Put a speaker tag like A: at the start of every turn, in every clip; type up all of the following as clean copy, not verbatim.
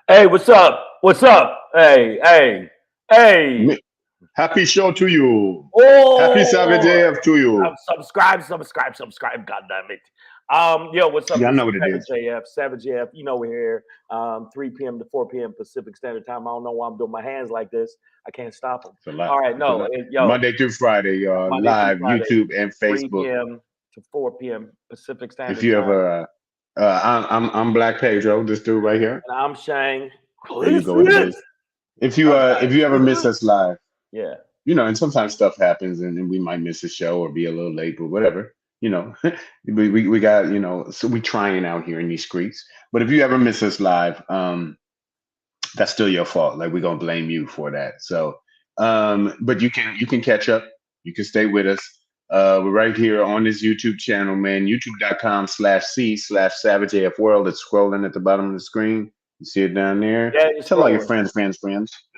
A: Hey, what's up? What's up? Hey.
B: Happy show to you.
A: Oh,
B: Happy Sabbath AF to you.
A: subscribe. God damn it. Yo, what's up?
B: Yeah, I
A: This
B: know what it is.
A: Savage AF. You know we're here. 3 p.m. to 4 p.m. Pacific Standard Time. I don't know why I'm doing my hands like this. I can't stop them. All right, no, yo.
B: Monday through Friday,
A: Monday
B: live
A: through Friday,
B: YouTube and
A: 3
B: Facebook.
A: p.m. to 4 p.m. Pacific Standard
B: If you
A: Time.
B: ever, I'm Black Pedro, this dude right here.
A: And I'm Shang.
B: There you go. It is. If you ever miss us live,
A: yeah,
B: you know, and sometimes stuff happens, and we might miss a show or be a little late, but whatever. You know, we got, you know, so we trying out here in these streets. But if you ever miss us live, that's still your fault. Like, we're gonna blame you for that. So, but you can catch up. You can stay with us. We're right here on this YouTube channel, man. YouTube.com/C/SavageAFWorld. It's scrolling at the bottom of the screen. You see it down there.
A: Yeah,
B: tell all your friends. As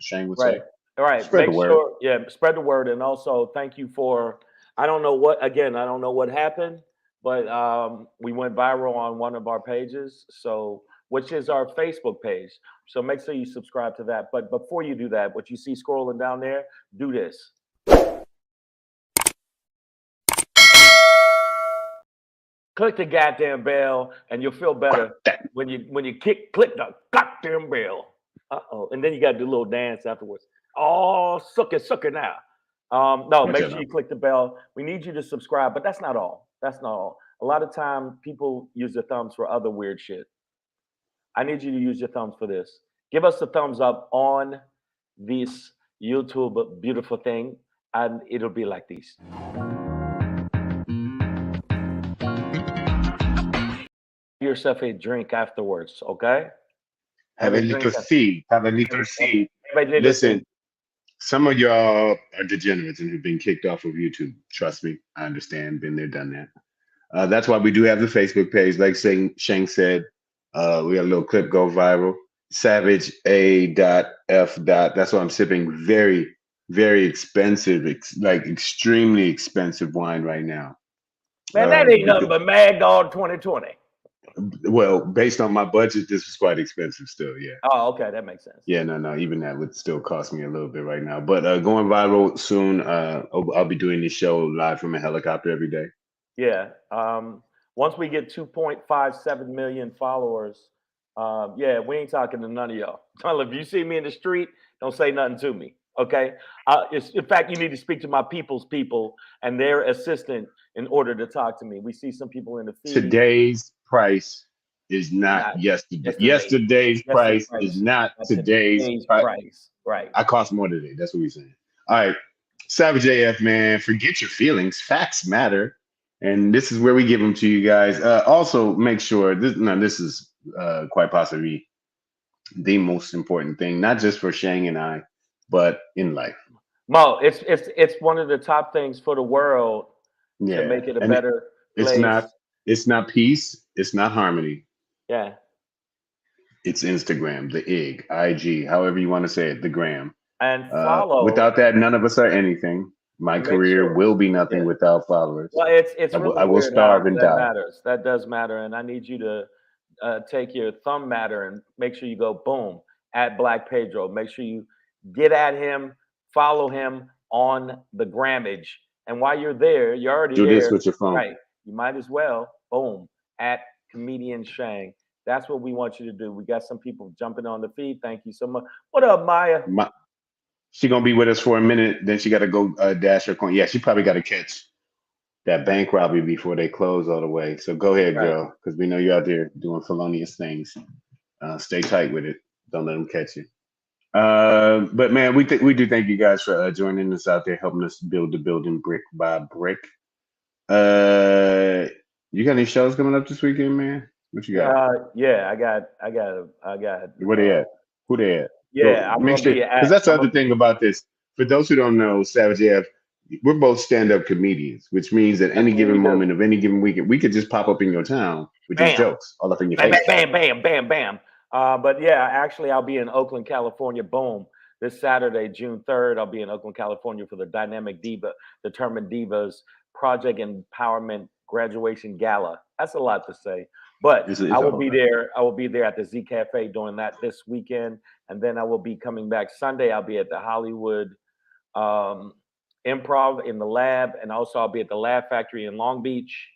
B: Shane would say.
A: All right.
B: Spread the word.
A: Spread the word. And also thank you for, I don't know what happened, but we went viral on one of our pages, so which is our Facebook page. So make sure you subscribe to that. But before you do that, what you see scrolling down there, do this. Click the goddamn bell, and you'll feel better when you click the goddamn bell. And then you got to do a little dance afterwards. Oh, sucker now. No, make sure you click the bell. We need you to subscribe, but that's not all. A lot of time people use their thumbs for other weird shit. I need you to use your thumbs for this. Give us a thumbs up on this YouTube beautiful thing, and it'll be like this. Yourself a drink afterwards, okay?
B: Have a little seed. Listen, some of y'all are degenerates and have been kicked off of YouTube. Trust me, I understand. Been there, done that. That's why we do have the Facebook page. Like Shang said, we got a little clip go viral. Savage A.F. That's what I'm sipping. Very, very expensive, like extremely expensive wine right now.
A: Man, that ain't nothing but Mad Dog 2020.
B: Well, based on my budget, this was quite expensive still, yeah.
A: Oh, okay, that makes sense.
B: Yeah, no, even that would still cost me a little bit right now. But going viral soon. I'll be doing this show live from a helicopter every day.
A: Yeah. Once we get 2.57 million followers, yeah, we ain't talking to none of y'all. If you see me in the street, don't say nothing to me, okay? In fact, you need to speak to my people's people and their assistant in order to talk to me. We see some people in the feed.
B: Today's price is not yesterday. Yesterday's price is not today's price.
A: Right.
B: I cost more today. That's what we're saying. All right. Savage AF, man. Forget your feelings. Facts matter. And this is where we give them to you guys. Also, make sure this is quite possibly the most important thing, not just for Shang and I, but in life.
A: Mo, it's one of the top things for the world to make it a better place.
B: It's not peace. It's not harmony.
A: Yeah.
B: It's Instagram, the IG, however you want to say it, the gram.
A: And follow.
B: Without that, none of us are anything. My career will be nothing without followers.
A: Well, it's really
B: I will starve and die.
A: Matters. That does matter, and I need you to take your thumb matter and make sure you go boom at Black Pedro. Make sure you get at him, follow him on the grammage, and while you're there, you're already
B: do
A: there.
B: This with your phone.
A: Right. You might as well boom at Comedian Shang. That's what we want you to do. We got some people jumping on the feed. Thank you so much. What up, Maya?
B: She gonna be with us for a minute. Then she got to go dash her coin. Yeah, she probably got to catch that bank robbery before they close all the way. So go ahead, girl, because we know you're out there doing felonious things. Stay tight with it. Don't let them catch you. But man, we do thank you guys for joining us out there, helping us build the building brick by brick. You got any shows coming up this weekend, man? What you got?
A: Yeah, I got.
B: Where they at? Who they at?
A: Yeah, I'm
B: Make
A: gonna
B: sure,
A: be
B: because
A: at.
B: that's the other thing about this. For those who don't know, Savage AF, we're both stand-up comedians, which means at
A: That's
B: any
A: what
B: given
A: we do.
B: moment of any given weekend, we could just pop up in your town with just
A: Bam,
B: jokes all up in your
A: bam,
B: face.
A: bam, bam, bam, bam, bam. But yeah, actually, I'll be in Oakland, California. Boom. This Saturday, June 3rd, I'll be in Oakland, California for the Dynamic Diva, Determined Divas Project Empowerment Graduation Gala. That's a lot to say, but
B: It's
A: I will
B: all
A: be
B: right.
A: there. I will be there at the Z Cafe doing that this weekend, and then I will be coming back Sunday. I'll be at the Hollywood Improv in the Lab, and also I'll be at the Lab Factory in Long Beach,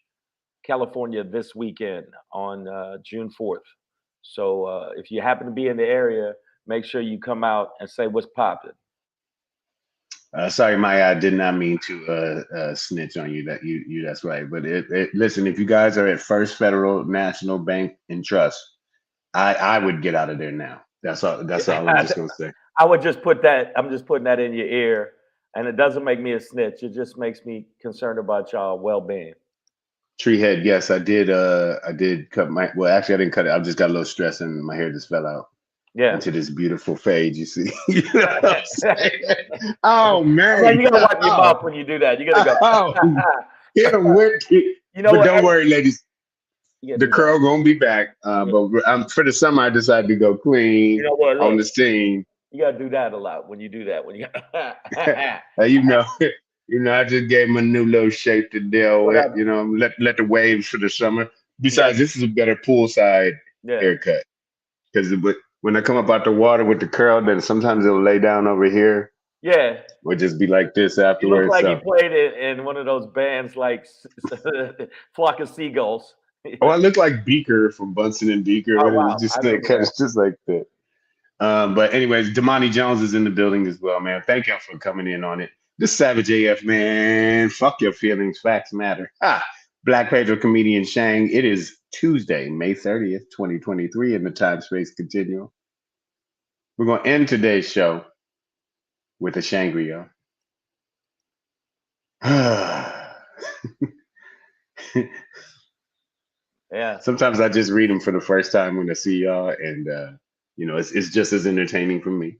A: California this weekend on June 4th. So if you happen to be in the area, make sure you come out and say what's popping.
B: Sorry, Maya, I did not mean to snitch on you. That's right. But listen, if you guys are at First Federal National Bank and Trust, I would get out of there now. That's all. That's all I'm just gonna say.
A: I would just put that. I'm just putting that in your ear, and it doesn't make me a snitch. It just makes me concerned about y'all well-being.
B: Treehead, yes, I did. I did cut my. Well, actually, I didn't cut it. I just got a little stressed, and my hair just fell out
A: Yeah.
B: into this beautiful fade. You see? You know what I'm saying? Oh man!
A: Man, you gotta wipe your mouth when you do that. You gotta go.
B: Yeah,
A: You know
B: but
A: what?
B: don't worry, ladies.
A: Yeah,
B: The curl gonna be back. But for the summer, I decided to go clean
A: you know what?
B: on
A: Look,
B: the scene.
A: you gotta do that a lot when you do that. When you
B: You know, I just gave him a new little shape to deal with.
A: Whatever.
B: You know, let the waves for the summer.
A: Yeah.
B: Besides, this is a better poolside
A: Yeah.
B: haircut because when I come up out the water with the curl, then sometimes it'll lay down over here.
A: Yeah.
B: Or just be like this
A: You look
B: afterwards.
A: like
B: So.
A: you played it in one of those bands like Flock of Seagulls.
B: Oh, I look like Beaker from Bunsen and Beaker.
A: Oh wow,
B: It's just
A: I remember that.
B: it's just like that. But anyways, Damani Jones is in the building as well, man. Thank y'all for coming in on it. This Savage AF, man. Fuck your feelings. Facts matter. Black Pedro comedian Shang. It is Tuesday, May 30th, 2023 in the time space continuum. We're going to end today's show with a Shangry, y'all.
A: Yeah.
B: Sometimes I just read them for the first time when I see y'all, and you know, it's just as entertaining for me.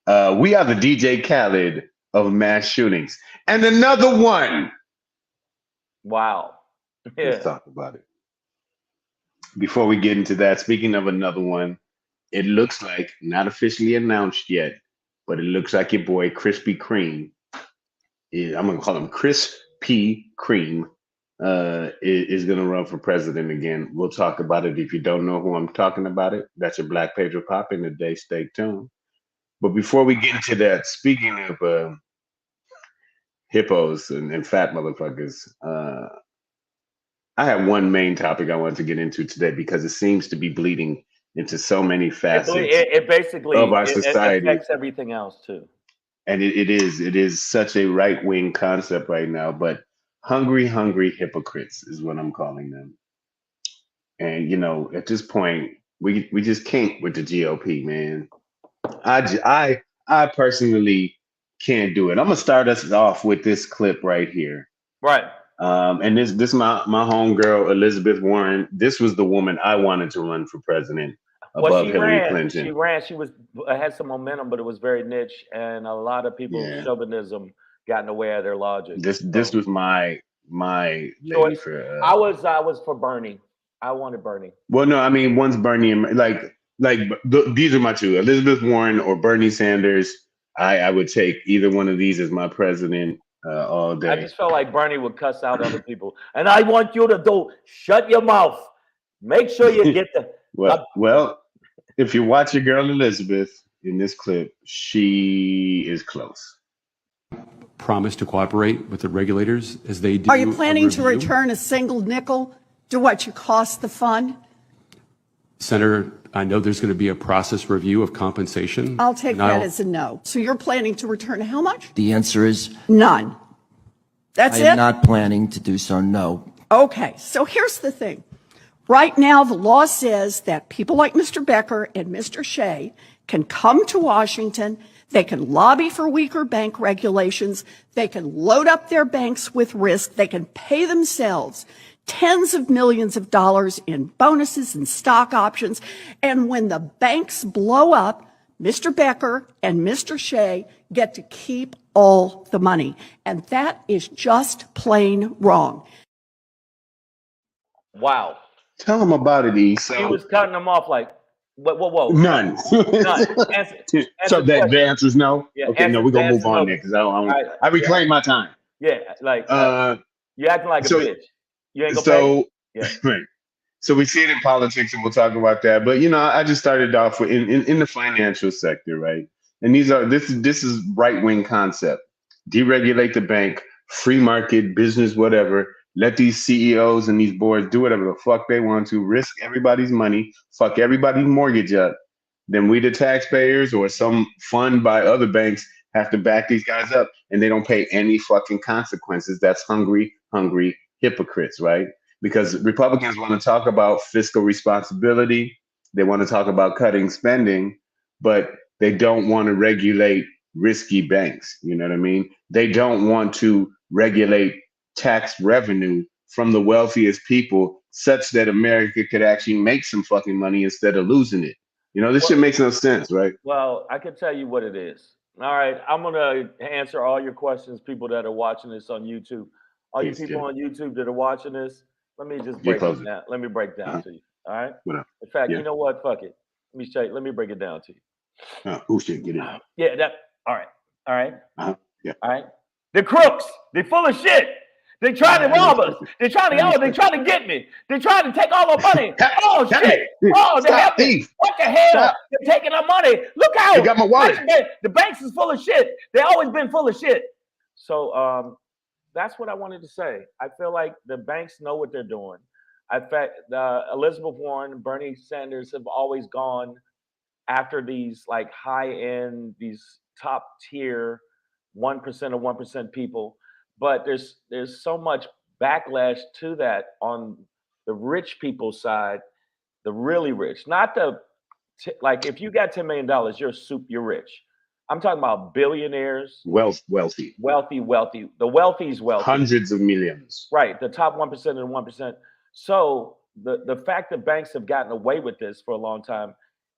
B: We are the DJ Khaled of mass shootings, and another one.
A: Wow. Yeah.
B: Let's talk about it. Before we get into that, speaking of another one, it looks like not officially announced yet, but it looks like your boy Krispy Kreme. I'm gonna call him Chris P. Cream. Is going to run for president again. We'll talk about it. If you don't know who I'm talking about, that's your Black Pedro Pop in the day. Stay tuned. But before we get into that, speaking of hippos and fat motherfuckers, I have one main topic I wanted to get into today because it seems to be bleeding into so many facets
A: It basically
B: of our society.
A: It affects everything else too.
B: And it is such a right-wing concept right now, but hungry hypocrites is what I'm calling them. And you know, at this point, we just can't with the GOP, man. I personally can't do it. I'm gonna start us off with this clip right here.
A: Right.
B: And this my homegirl Elizabeth Warren. This was the woman I wanted to run for president above Hillary Clinton.
A: She ran. She had some momentum, but it was very niche, and a lot of people's chauvinism got in the way of their logic.
B: This was my lady for.
A: I was for Bernie. I wanted Bernie.
B: Well, no, I mean one's Bernie and these are my two: Elizabeth Warren or Bernie Sanders. I would take either one of these as my president all day.
A: I just felt like Bernie would cuss out other people, and I want you to shut your mouth. Make sure you get the.
B: Well, if you watch your girl Elizabeth in this clip, she is close.
C: Promise to cooperate with the regulators as they do.
D: Are you planning to return a single nickel to what you cost the fund?
C: Senator, I know there's going to be a process review of compensation.
D: I'll take that as a no. So you're planning to return how much?
E: The answer is
D: none. That's it?
E: I am not planning to do so, no.
D: Okay, so here's the thing. Right now, the law says that people like Mr. Becker and Mr. Shea can come to Washington, they can lobby for weaker bank regulations, they can load up their banks with risk, they can pay themselves tens of millions of dollars in bonuses and stock options, and when the banks blow up, Mr. Becker and Mr. Shea get to keep all the money. And that is just plain wrong.
A: Wow.
B: Tell them about it, E. So
A: He was cutting them off like, whoa.
B: none.
A: None.
B: So the answer is no.
A: Yeah,
B: okay, no, we're gonna move on
A: no.
B: there because I reclaim my time.
A: Yeah, like you acting like a bitch. You ain't gonna pay.
B: Right. So we see it in politics, and we'll talk about that. But I just started off with in the financial sector, right? And this is right wing concept. Deregulate the bank, free market, business, whatever. Let these CEOs and these boards do whatever the fuck they want to. Risk everybody's money, fuck everybody's mortgage up. Then we, the taxpayers, or some fund by other banks, have to back these guys up, and they don't pay any fucking consequences. That's hungry hypocrites, right? Because Republicans want to talk about fiscal responsibility. They want to talk about cutting spending, but they don't want to regulate risky banks. You know what I mean? They don't want to regulate tax revenue from the wealthiest people such that America could actually make some fucking money instead of losing it. This shit makes no sense, right?
A: Well, I can tell you what it is. All right, I'm gonna answer all your questions, people that are watching this on YouTube. All you people on YouTube that are watching this, let me just break it down. Let me break down to you. All right. In fact, you know what? Fuck it. Let me break it down to you.
B: Oh shit, get it.
A: Yeah, that. All right. All right.
B: Yeah.
A: All right. The crooks. They full of shit. They trying to rob us. They trying to get me. They trying to take all our money. Oh shit. Oh, they have me. What the hell? Stop. They're taking our money. Look out.
B: They got my wallet.
A: The banks is full of shit. They always been full of shit. So that's what I wanted to say. I feel like the banks know what they're doing. In fact, Elizabeth Warren and Bernie Sanders have always gone after these like high-end, these top tier 1% or 1% people. But there's so much backlash to that on the rich people's side, the really rich, not like if you got $10 million, you're rich. I'm talking about billionaires,
B: wealthy.
A: The wealthy's wealthy,
B: hundreds of millions.
A: Right, the top 1% and 1%. So the fact that banks have gotten away with this for a long time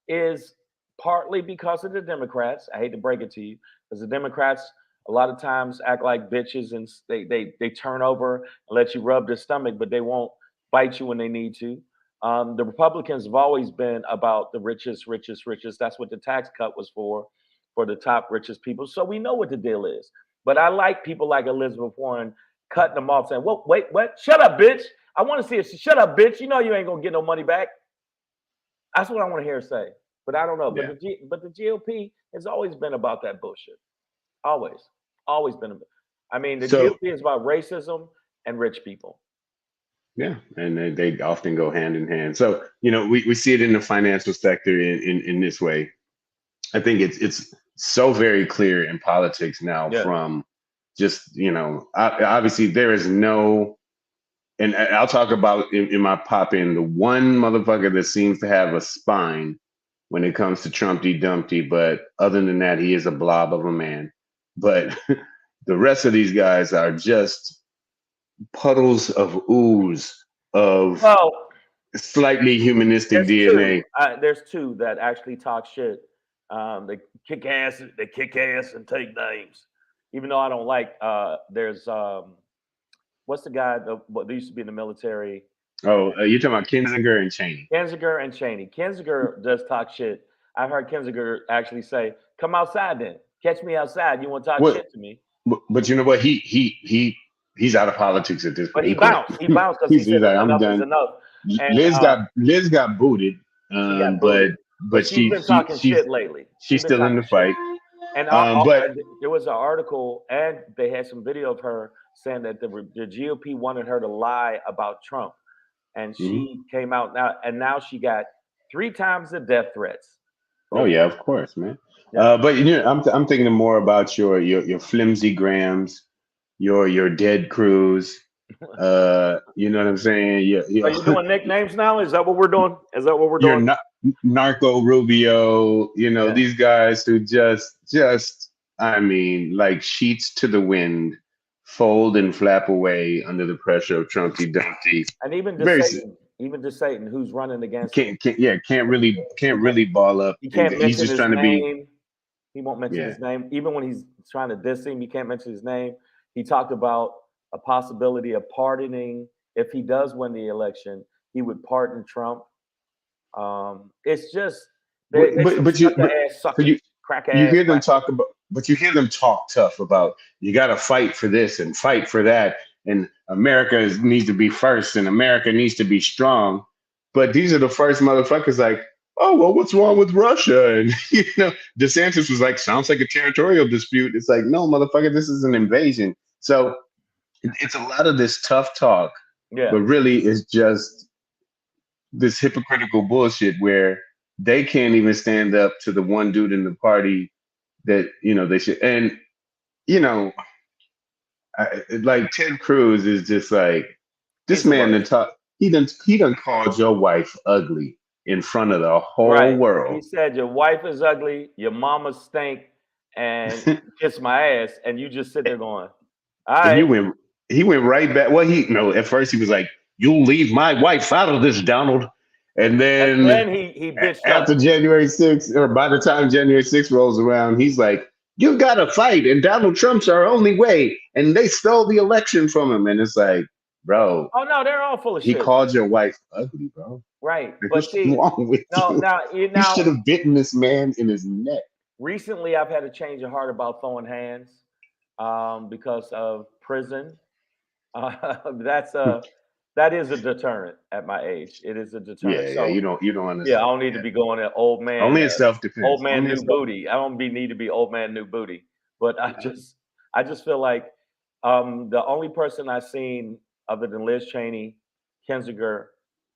A: is partly because of the Democrats. I hate to break it to you, because the Democrats a lot of times act like bitches, and they turn over and let you rub their stomach, but they won't bite you when they need to. The Republicans have always been about the richest. That's what the tax cut was for the top richest people. So we know what the deal is. But I like people like Elizabeth Warren cutting them off, saying, "Well, wait, what? Shut up, bitch! I want to see it. Shut up, bitch! You know you ain't gonna get no money back." That's what I want to hear her say. But I don't know. Yeah. But the GOP has always been about that bullshit. Always been. I mean, the GOP is about racism and rich people.
B: Yeah, and they often go hand in hand. So we see it in the financial sector in this way. I think it's so very clear in politics now from just obviously there is no, and I'll talk about in my pop in the one motherfucker that seems to have a spine when it comes to Trumpty Dumpty, but other than that, he is a blob of a man. But the rest of these guys are just puddles of ooze of slightly humanistic DNA.
A: There's two that actually talk shit. They kick ass and take names. Even though I don't like, there's what's the guy that used to be in the military?
B: Oh, you're talking about Kinzinger and Cheney.
A: Kinzinger does talk shit. I heard Kinzinger actually say, "Come outside then. Catch me outside. You want to talk shit to me?"
B: But you know what? He's out of politics at this point.
A: But he bounced because he said
B: like,
A: enough
B: is enough. And, Liz got booted. But she's been talking shit lately. She's still in the fight.
A: And but there was an article, and they had some video of her saying that the GOP wanted her to lie about Trump, and she came out now she got 3 times the death threats.
B: Oh yeah, of course, man. Yeah. But I'm thinking more about your flimsy grams, your dead crews. You know what I'm saying?
A: Are you doing nicknames now? Is that what we're doing? Doing?
B: Narco Rubio. These guys who just I mean, like sheets to the wind, fold and flap away under the pressure of Trumpty Dumpty.
A: And even even just Satan, who's running against him.
B: Can't really ball up.
A: He can't
B: He's
A: mention
B: just
A: his
B: trying to be.
A: name. He won't mention his name. Even when he's trying to diss him, he can't mention his name. He talked about a possibility of pardoning. If he does win the election, he would pardon Trump. It's just
B: you hear them talk about, but you hear them talk tough about you got to fight for this and fight for that, and America needs to be first, and America needs to be strong. But these are the first motherfuckers like, oh well, what's wrong with Russia? And DeSantis was like, sounds like a territorial dispute. It's like, no, motherfucker, this is an invasion. So it's a lot of this tough talk, but really it's just this hypocritical bullshit where they can't even stand up to the one dude in the party that they should. And like Ted Cruz is just like this man that talk. He done called your wife ugly in front of the whole world.
A: He said your wife is ugly, your mama stink, and kiss my ass, and you just sit there going, all right.
B: And he went right back. Well, at first he was like, "You'll leave my wife out of this, Donald." And then
A: he bitched
B: after January 6th, or by the time January 6th rolls around, he's like, "You got to fight, and Donald Trump's our only way." And they stole the election from him, and it's like, bro.
A: Oh no, they're all full of shit.
B: He called your wife ugly, bro.
A: Right,
B: like, what's wrong with you? You should have bitten this man in his neck.
A: Recently, I've had a change of heart about throwing hands because of prison. That is a deterrent at my age. It is a deterrent.
B: Yeah, you don't understand.
A: Yeah, I don't need to be going at old man.
B: Only in self-defense.
A: Old man, new booty. I don't need to be old man, new booty. But I just feel like the only person I've seen other than Liz Cheney, Kinzinger,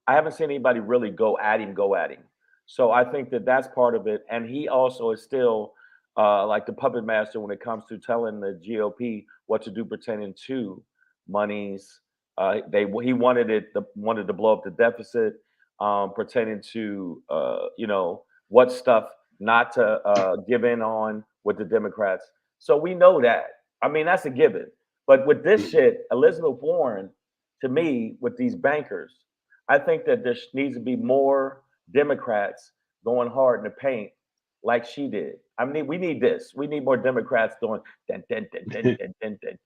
A: I haven't seen anybody really go at him. So I think that's part of it. And he also is still like the puppet master when it comes to telling the GOP what to do pertaining to monies. He wanted to blow up the deficit pertaining to what stuff not to give in on with the Democrats. So we know that. I mean, that's a given. But with this shit, Elizabeth Warren, to me, with these bankers, I think that there needs to be more Democrats going hard in the paint like she did. I mean, we need this. We need more Democrats doing dun, dun, dun, dun, dun, dun, dun.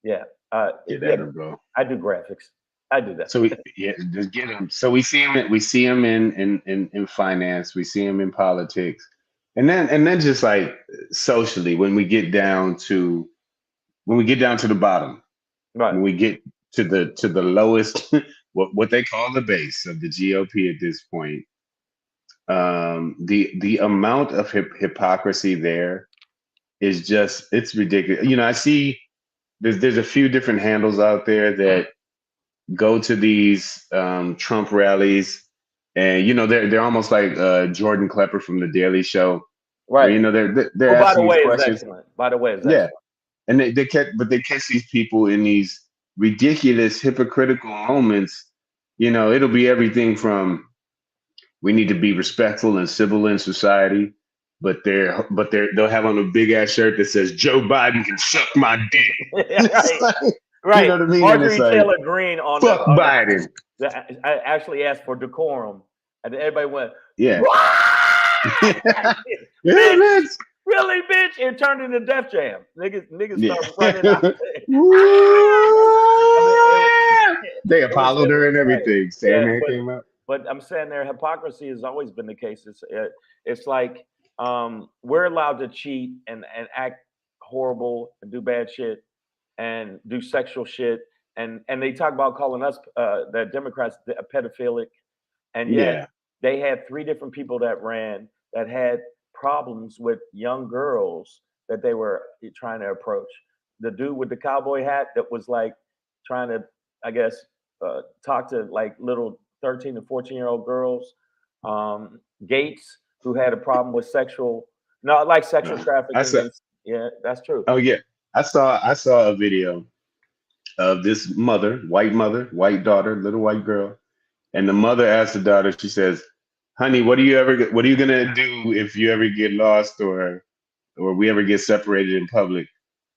A: Yeah.
B: Bro.
A: I do graphics. I do that.
B: So just get him. So we see him in finance. We see him in politics, and then just like socially, when we get down to the bottom,
A: right?
B: When we get to the lowest, what they call the base of the GOP at this point, the amount of hypocrisy there is just, it's ridiculous. I see there's a few different handles out there that go to these Trump rallies, and they're almost like Jordan Klepper from The Daily Show,
A: right?
B: Where, they're asking these questions.
A: By the way,
B: and they catch these people in these ridiculous hypocritical moments. It'll be everything from we need to be respectful and civil in society, but they'll have on a big ass shirt that says Joe Biden can suck my dick.
A: Right.
B: You know what I mean?
A: Marjorie Taylor Greene on
B: fuck Biden.
A: I actually asked for decorum, and everybody went,
B: yeah.
A: Bitch, really, bitch? It turned into Def Jam. Niggas start running out.
B: They apologized her and everything. Sandman came out.
A: But I'm saying their hypocrisy has always been the case. It's like we're allowed to cheat and act horrible and do bad shit and do sexual shit. And they talk about calling us, the Democrats, pedophilic. And yet they had 3 different people that ran that had problems with young girls that they were trying to approach. The dude with the cowboy hat that was like trying to, I guess, talk to like little 13 to 14-year-old girls. Gates, who had a problem with sexual trafficking. Yeah, that's true.
B: Oh yeah, I saw a video of this white daughter, little white girl, and the mother asked the daughter. She says, "Honey, what are you gonna do if you ever get lost or we ever get separated in public?"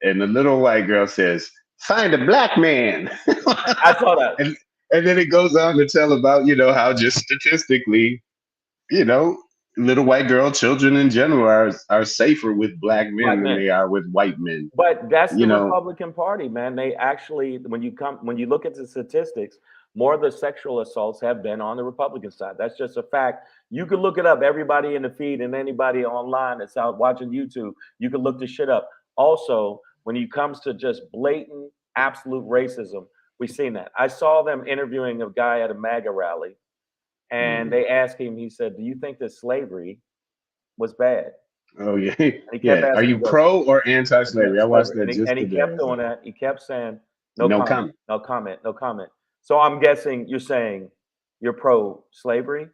B: And the little white girl says, "Find a black man."
A: I saw that.
B: And then it goes on to tell about, how just statistically, little white girl children in general are safer with black men than they are with white men.
A: But that's the
B: You know,
A: Republican Party, man. They actually, when you look at the statistics, more of the sexual assaults have been on the Republican side. That's just a fact. You can look it up. Everybody in the feed and anybody online that's out watching YouTube, you can look this shit up. Also, when it comes to just blatant, absolute racism, we've seen that. I saw them interviewing a guy at a MAGA rally, and they asked him, he said, "Do you think that slavery was bad?"
B: oh yeah,
A: And he kept
B: yeah. Are
A: asking,
B: you
A: he goes,
B: pro or anti-slavery? I watched
A: slavery.
B: that just
A: And he
B: today. I
A: kept
B: was
A: doing
B: like,
A: that. He kept saying, no
B: no
A: comment,
B: comment.
A: no comment, no comment. So I'm guessing you're saying you're pro slavery,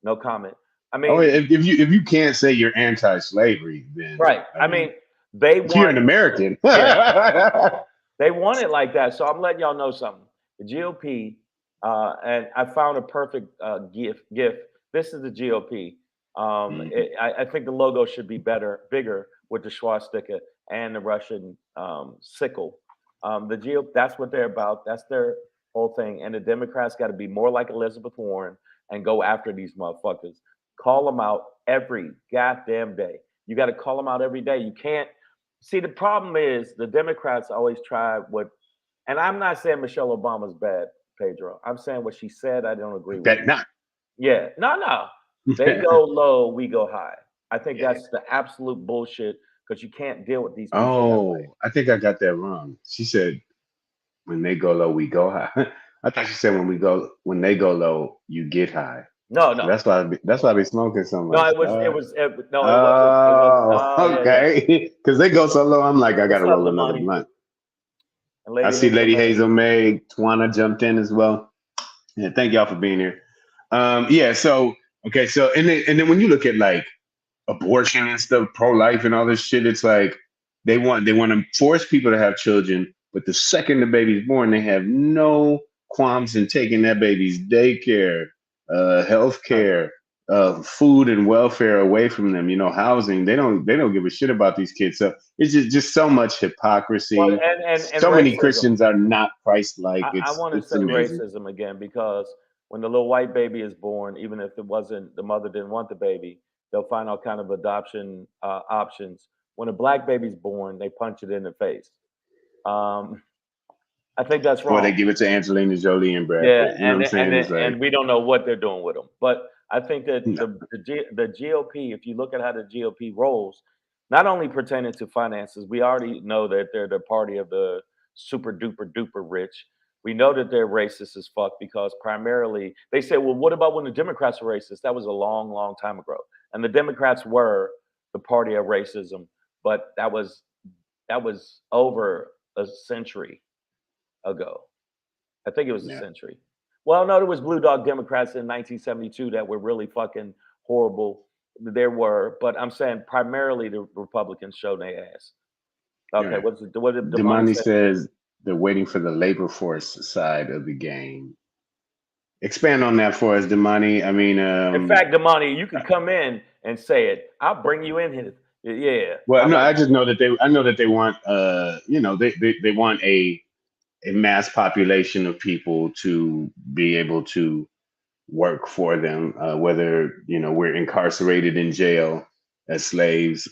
A: no comment. I
B: Oh,
A: mean,
B: if you can't say you're anti-slavery, then
A: right.
B: I
A: I
B: mean,
A: mean, they
B: if you're
A: want,
B: an American,
A: yeah, they want it like that. So I'm letting y'all know something. The GOP, and I found a perfect gift. This is the GOP. I think the logo should be bigger with the swastika and the Russian sickle. The GOP, that's what they're about. That's their whole thing. And the Democrats got to be more like Elizabeth Warren and go after these motherfuckers. Call them out every goddamn day. You got to call them out every day. You can't. See, the problem is the Democrats always try what, and I'm not saying Michelle Obama's bad, Pedro. I'm saying what she said, I don't agree with.
B: bet not.
A: Yeah, no. They go low, we go high. I think
B: Yeah.
A: that's the absolute bullshit because you can't deal with these people that way.
B: Oh, I think I got that wrong. She said, "When they go low, we go high." I thought she said, when they go low, you get high." So
A: No.
B: that's why I be smoking so
A: No,
B: much.
A: no, it wasn't. It wasn't.
B: Oh,
A: Oh, yeah.
B: okay. Because they go so low, I'm like, I
A: What's
B: gotta
A: up,
B: roll another
A: Lamani?
B: blunt.
A: And
B: I
A: Lady
B: see
A: Hazel
B: Lady
A: May.
B: Hazel May, Twana jumped in as well. Yeah, thank y'all for being here. Yeah, so okay, so and then when you look at like abortion and stuff, pro-life and all this shit, it's like they want to force people to have children, but the second the baby's born, they have no qualms in taking that baby's daycare, health care, food and welfare away from them. Housing. They don't give a shit about these kids. So it's just so much
A: Well,
B: hypocrisy.
A: and
B: So many
A: racism.
B: Christians are not Christ-like.
A: I want to
B: It's
A: say
B: amazing.
A: racism again because when the little white baby is born, even if it wasn't the mother didn't want the baby, they'll find all kind of adoption options. When a black baby's born, they punch it in the face. Um, I think that's
B: Or they
A: wrong.
B: give it to Angelina Jolie and Brad
A: Yeah,
B: Pitt. You know what I'm saying? It's like,
A: and we don't know what they're doing with them. But I think that
B: no.
A: the GOP, if you look at how the GOP rolls, not only pertaining to finances, we already know that they're the party of the super duper duper rich. We know that they're racist as fuck because primarily they say, well, what about when the Democrats were racist? That was a long, long time ago, and the Democrats were the party of racism, but that was over a century ago. I think it was a
B: Yeah.
A: century. Well, no, there was Blue Dog Democrats in 1972 that were really fucking horrible. There were, but I'm saying primarily the Republicans showed their ass. Okay,
B: Yeah.
A: what did Damani
B: Damani
A: say?
B: says they're waiting for the labor force side of the game. Expand on that for us, Damani. I mean,
A: In fact, Damani, you can come in and say it. I'll bring you in here. Yeah.
B: well,
A: How
B: no,
A: about
B: I
A: that?
B: just know that they want, they want a mass population of people to be able to work for them, whether we're incarcerated in jail as slaves,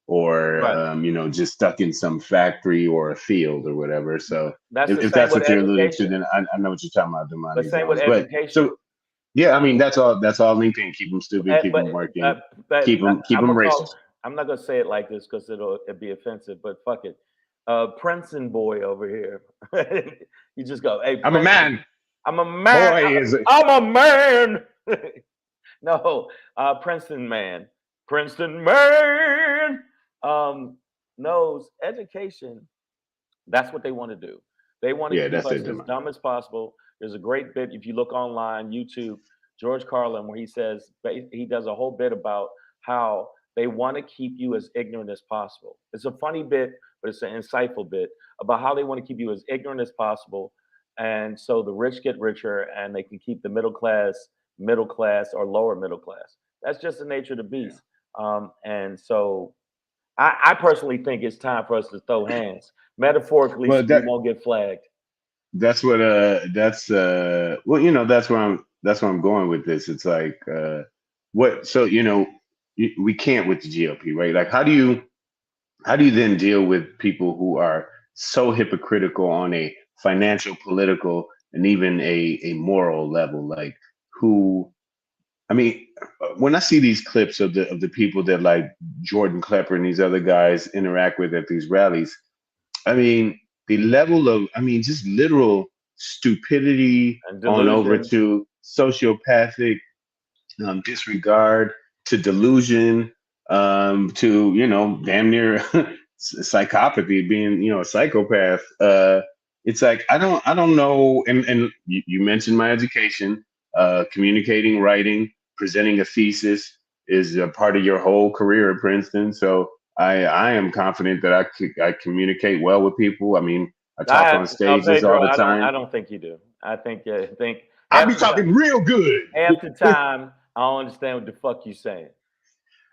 B: or
A: Right.
B: just stuck in some factory or a field or whatever. So
A: That's the
B: if
A: same
B: that's
A: with
B: what you're alluding to,
A: education.
B: then I know what you're talking about,
A: But
B: Damani
A: same with
B: Jones. But
A: education.
B: so yeah, I mean that's all linked in. Keep them stupid, keep
A: But
B: them
A: uh,
B: working,
A: but
B: keep
A: I'm
B: them
A: gonna call.
B: racist.
A: I'm not gonna say it like this because it'll be offensive. But fuck it, Princeton boy over here. You just go, hey
B: I'm a
A: Princeton.
B: man.
A: I'm a man.
B: Boy is it.
A: I'm a man. No, Princeton man. Princeton man knows education. That's what they want to do. They want to
B: Yeah,
A: keep
B: that's
A: us
B: it,
A: as
B: Damani.
A: dumb as possible. There's a great bit if you look online, YouTube, George Carlin, where he says he does a whole bit about how they want to keep you as ignorant as possible. It's a funny bit, but it's an insightful bit about how they want to keep you as ignorant as possible, and so the rich get richer, and they can keep the middle class, or lower middle class. That's just the nature of the
B: Yeah.
A: beast. And so I personally think it's time for us to throw hands. Metaphorically,
B: Well,
A: so we won't get flagged.
B: that's what well, you know, that's where I'm going with this. It's like what so you know we can't with the GOP, right? Like how do you then deal with people who are so hypocritical on a financial, political, and even a moral level? Like who I mean, when I see these clips of the people that like Jordan Klepper and these other guys interact with at these rallies, I mean, the level of, I mean, just literal stupidity
A: And
B: on over
A: delusion.
B: to sociopathic disregard to delusion to, you know, damn near psychopathy, being, you know, a psychopath. It's like I don't know. And you mentioned my education, communicating, writing, presenting a thesis is a part of your whole career at Princeton. So I am confident that I communicate well with people. I mean, I talk on stages all
A: Pedro,
B: the
A: I
B: time.
A: don't think you do. I think
B: I
A: half
B: be
A: the time,
B: talking real good.
A: I don't understand what the fuck you saying.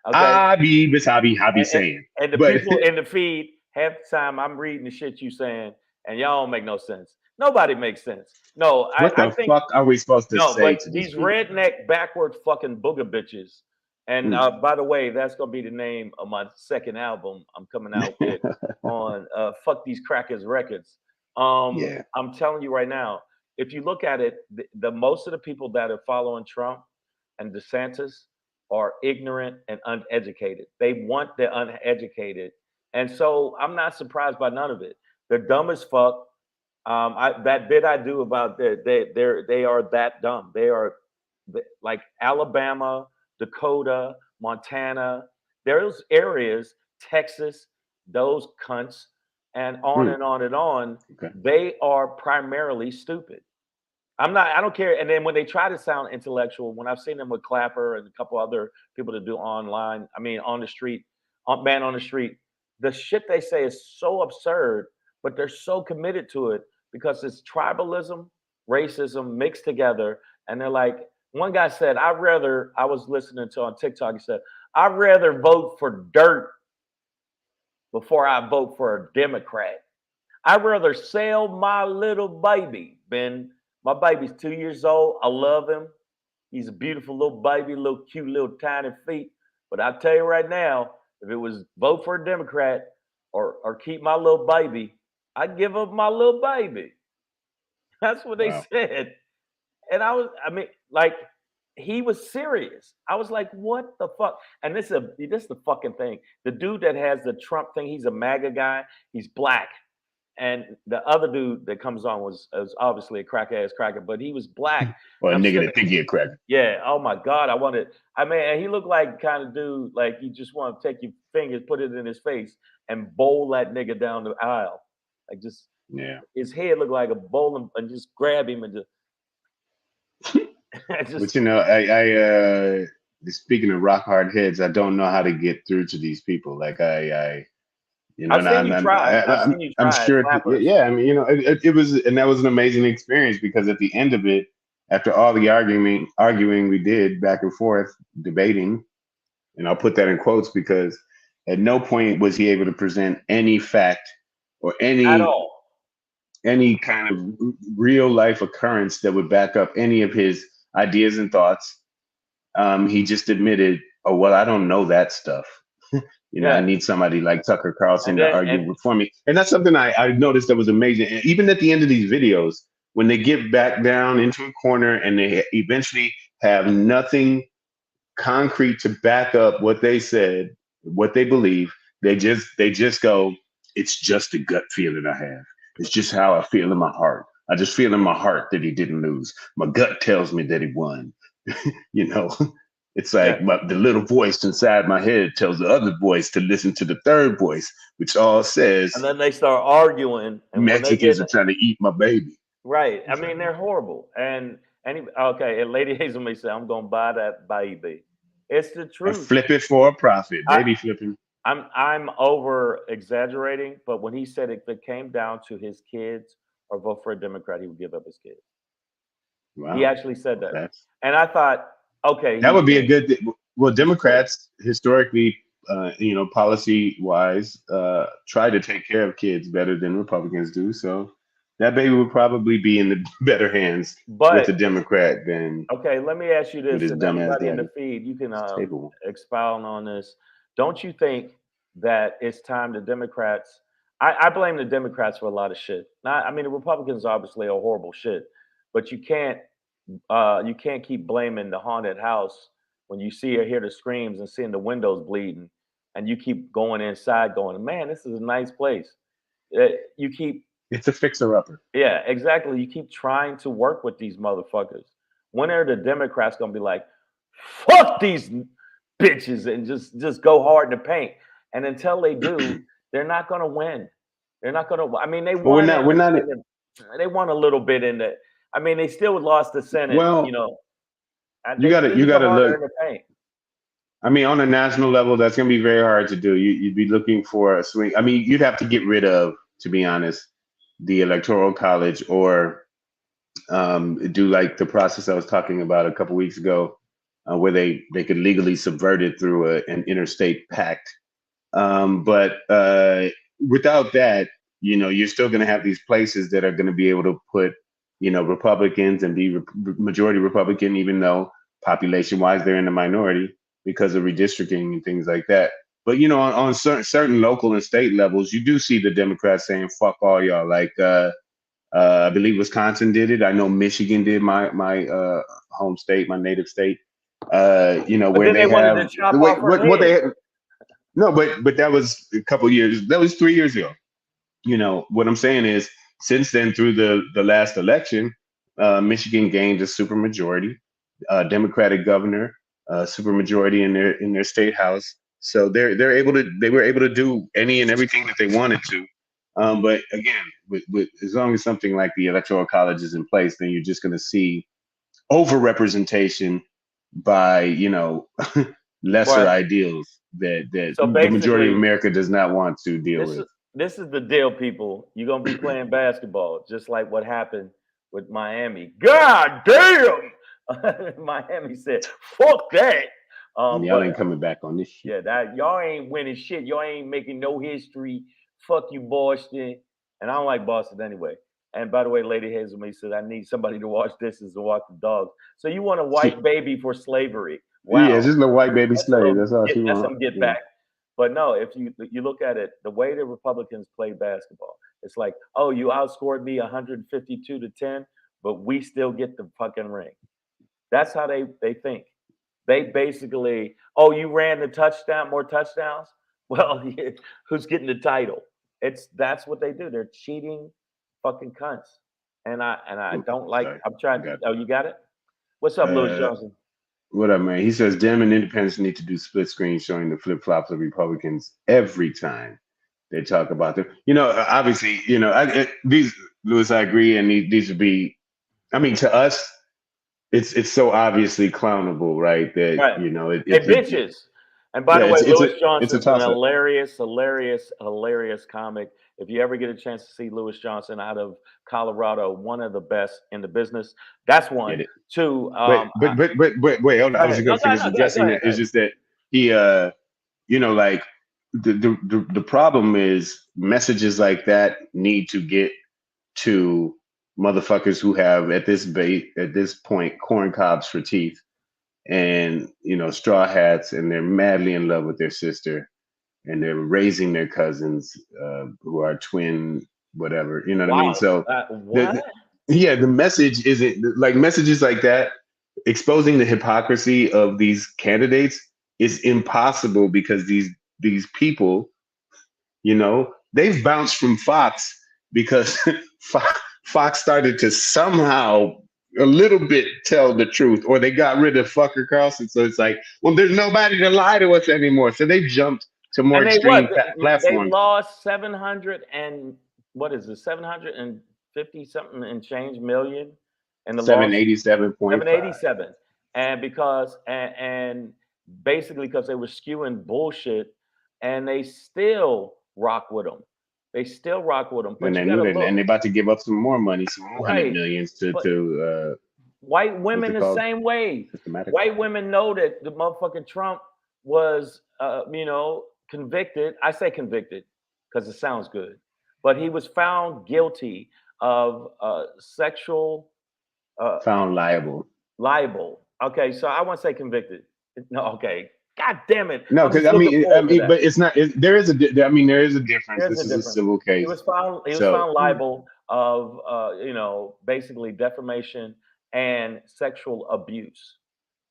A: Okay,
B: I be hobby
A: and, and,
B: saying,
A: and the
B: but
A: people in the feed, half the time I'm reading the shit you saying, and y'all don't make no sense. Nobody makes sense. No,
B: what
A: I
B: the
A: think
B: fuck are we supposed to
A: no,
B: say
A: but
B: to these
A: these
B: people?
A: redneck backward fucking booger bitches. And
B: Mm.
A: by the way, that's gonna be the name of my second album I'm coming out with on Fuck These Crackers Records.
B: Yeah.
A: I'm telling you right now, if you look at it, the most of the people that are following Trump and DeSantis are ignorant and uneducated. They want the uneducated. And so I'm not surprised by none of it. They're dumb as fuck. That bit I do about they are that dumb. They are like Alabama, Dakota, Montana, those areas, Texas, those cunts, and on
B: Mm.
A: and on and on.
B: Okay.
A: They are primarily stupid. I don't care. And then when they try to sound intellectual, when I've seen them with Clapper and a couple other people to do online, I mean, on the street, man on the street, the shit they say is so absurd, but they're so committed to it because it's tribalism, racism mixed together. And they're like, one guy said, I was listening to on TikTok, he said, I'd rather vote for dirt before I vote for a Democrat. I'd rather sell my little baby, Ben. My baby's 2 years old. I love him. He's a beautiful little baby, little cute, little tiny feet. But I tell you right now, if it was vote for a Democrat or keep my little baby, I'd give up my little baby. That's what they
B: Wow.
A: said. And I mean, like, he was serious. I was like, what the fuck? And this is the fucking thing. The dude that has the Trump thing, he's a MAGA guy. He's black. And the other dude that comes on was obviously a crack ass cracker, but he was black.
B: Or a
A: And I'm
B: nigga
A: sitting,
B: that think he a cracker.
A: yeah. Oh my god, I mean, and he looked like kind of dude like you just want to take your fingers, put it in his face, and bowl that nigga down the aisle, like just
B: Yeah.
A: his head looked like a bowl and just grab him and
B: But
A: just
B: you know, speaking of rock hard heads, I don't know how to get through to these people. Like you know,
A: I've
B: and
A: seen you try. I've seen you
B: I'm
A: try at
B: sure,
A: Flappers.
B: yeah. I mean, you know, it was, and that was an amazing experience because at the end of it, after all the arguing we did back and forth, debating, and I'll put that in quotes because at no point was he able to present any fact or
A: At all.
B: any kind of real life occurrence that would back up any of his ideas and thoughts. He just admitted, oh, well, I don't know that stuff. You know, I
A: Yeah.
B: need somebody like Tucker
A: And
B: Carlson to
A: then
B: argue for me. And that's something I noticed that was amazing. And even at the end of these videos, when they get back down into a corner and they eventually have nothing concrete to back up what they said, what they believe, they just go, it's just a gut feeling I have. It's just how I feel in my heart. I just feel in my heart that he didn't lose. My gut tells me that he won. You know, it's like
A: yeah.
B: the little voice inside my head tells the other voice to listen to the third voice, which all says
A: And then they start arguing, and when they get
B: Mexicans are trying to eat my baby.
A: right, I
B: It's
A: mean
B: like,
A: they're horrible. And okay, and Lady Hazel may say, "I'm gonna buy that baby." It's the
B: and
A: truth.
B: flip it for a profit,
A: I,
B: baby flipping.
A: I'm over exaggerating, but when he said if it came down to his kids or vote for a Democrat, he would give up his kids. He
B: Wow,
A: actually said that,
B: that's
A: and I thought, okay,
B: that
A: he's
B: would be a
A: serious.
B: good thing. Well,
A: He's serious.
B: Democrats historically, you know, policy wise, try to take care of kids better than Republicans do. So that baby would probably be in the better hands with a Democrat than
A: okay. Let me ask you
B: with
A: this,
B: his
A: and
B: dumbass
A: anybody in the
B: daddy.
A: feed, you can
B: Table.
A: expound on this. Don't you think that it's time the Democrats? I blame the Democrats for a lot of shit. I mean, the Republicans obviously are horrible shit, but you can't keep blaming the haunted house when you see or hear the screams and seeing the windows bleeding, and you keep going inside, going, man, this is a nice place. You keep
B: It's a fixer-upper.
A: Yeah, exactly. You keep trying to work with these motherfuckers. When are the Democrats gonna be like, fuck these bitches and just go hard in the paint? And until they do, they're not gonna win. They're not gonna. I mean, they
B: But
A: won.
B: we're not.
A: They won a little bit in the. I mean, they still lost the Senate.
B: Well,
A: You know, and
B: you
A: they
B: gotta
A: need to go harder
B: look.
A: in the paint.
B: I mean, on a national level, that's going to be very hard to do. You'd be looking for a swing. I mean, you'd have to get rid of, to be honest, the electoral college, or do like the process I was talking about a couple weeks ago, where they could legally subvert it through an interstate pact. But without that, you're still going to have these places that are going to be able to put, Republicans and be majority Republican, even though population-wise they're in the minority because of redistricting and things like that. But on certain local and state levels, you do see the Democrats saying "fuck all y'all." Like I believe Wisconsin did it. I know Michigan did. My home state, my native state.
A: But
B: where
A: then
B: they
A: wanted
B: have
A: to chop
B: the
A: off
B: way
A: her
B: what they
A: head.
B: had. No, but that was a couple years. That was 3 years ago. What I'm saying is, since then, through the last election, Michigan gained a supermajority, Democratic governor, supermajority in their state house. So they were able to do any and everything that they wanted to. But again, with as long as something like the electoral college is in place, then you're just going to see overrepresentation by lesser ideals that
A: So
B: the majority of
A: basically,
B: America does not want to deal with.
A: This is the deal, people. You're gonna be playing basketball, just like what happened with Miami. God damn! Miami said, "Fuck that."
B: Y'all ain't coming back on this shit.
A: Yeah, that y'all ain't winning shit. Y'all ain't making no history. Fuck you, Boston. And I don't like Boston anyway. And by the way, Lady Hazelme said, I need somebody to wash dishes and walk the dogs. So you want a white baby for slavery? Wow,
B: Yeah, just a white baby slave. That's all she
A: that's
B: wants.
A: some get back. But no, if you look at it, the way the Republicans play basketball, it's like, oh, you outscored me 152-10, but we still get the fucking ring. That's how they think. They basically, oh, you ran the more touchdowns. Well, who's getting the title? That's what they do. They're cheating, fucking cunts. And I don't like.
B: Sorry.
A: I'm trying. Oh, you got it. What's up, Louis Johnson?
B: What up, man? He says Dem and Independents need to do split screen showing the flip flops of Republicans every time they talk about them. Obviously, Louis, I agree, and these would be. I mean, to us, it's so obviously clownable, right? That
A: right.
B: it's
A: bitches. And by the way, Louis Johnson's an
B: hilarious
A: comic. If you ever get a chance to see Louis Johnson out of Colorado, one of the best in the business. That's one. Two.
B: But wait, hold on. I was going to finish addressing that. It's just that he, like the problem is messages like that need to get to motherfuckers who have at this point corn cobs for teeth and straw hats, and they're madly in love with their sister, and they're raising their cousins who are twin whatever, what I mean? So the message isn't like messages like that. Exposing the hypocrisy of these candidates is impossible because these people, they've bounced from Fox because Fox started to somehow a little bit tell the truth, or they got rid of Fucker Carlson. So it's like, well, there's nobody to lie to us anymore. So they jumped to more extreme platforms.
A: They lost 750 something and change million, and the 787. And because and basically because they were skewing bullshit, and they still rock with them. But
B: and they're about to give up some more money, some more $100 million to
A: white women the same way. White women know that the motherfucking Trump was convicted. I say convicted because it sounds good, but he was found guilty of sexual
B: Found liable.
A: libel. Okay, so I want to say convicted. No, okay. God damn it.
B: No,
A: I'm
B: because
A: just looking forward to that.
B: but it's not. There is a. I mean, there is a difference.
A: There's
B: This
A: a
B: is a
A: difference.
B: civil case.
A: He was found liable of basically defamation and sexual abuse.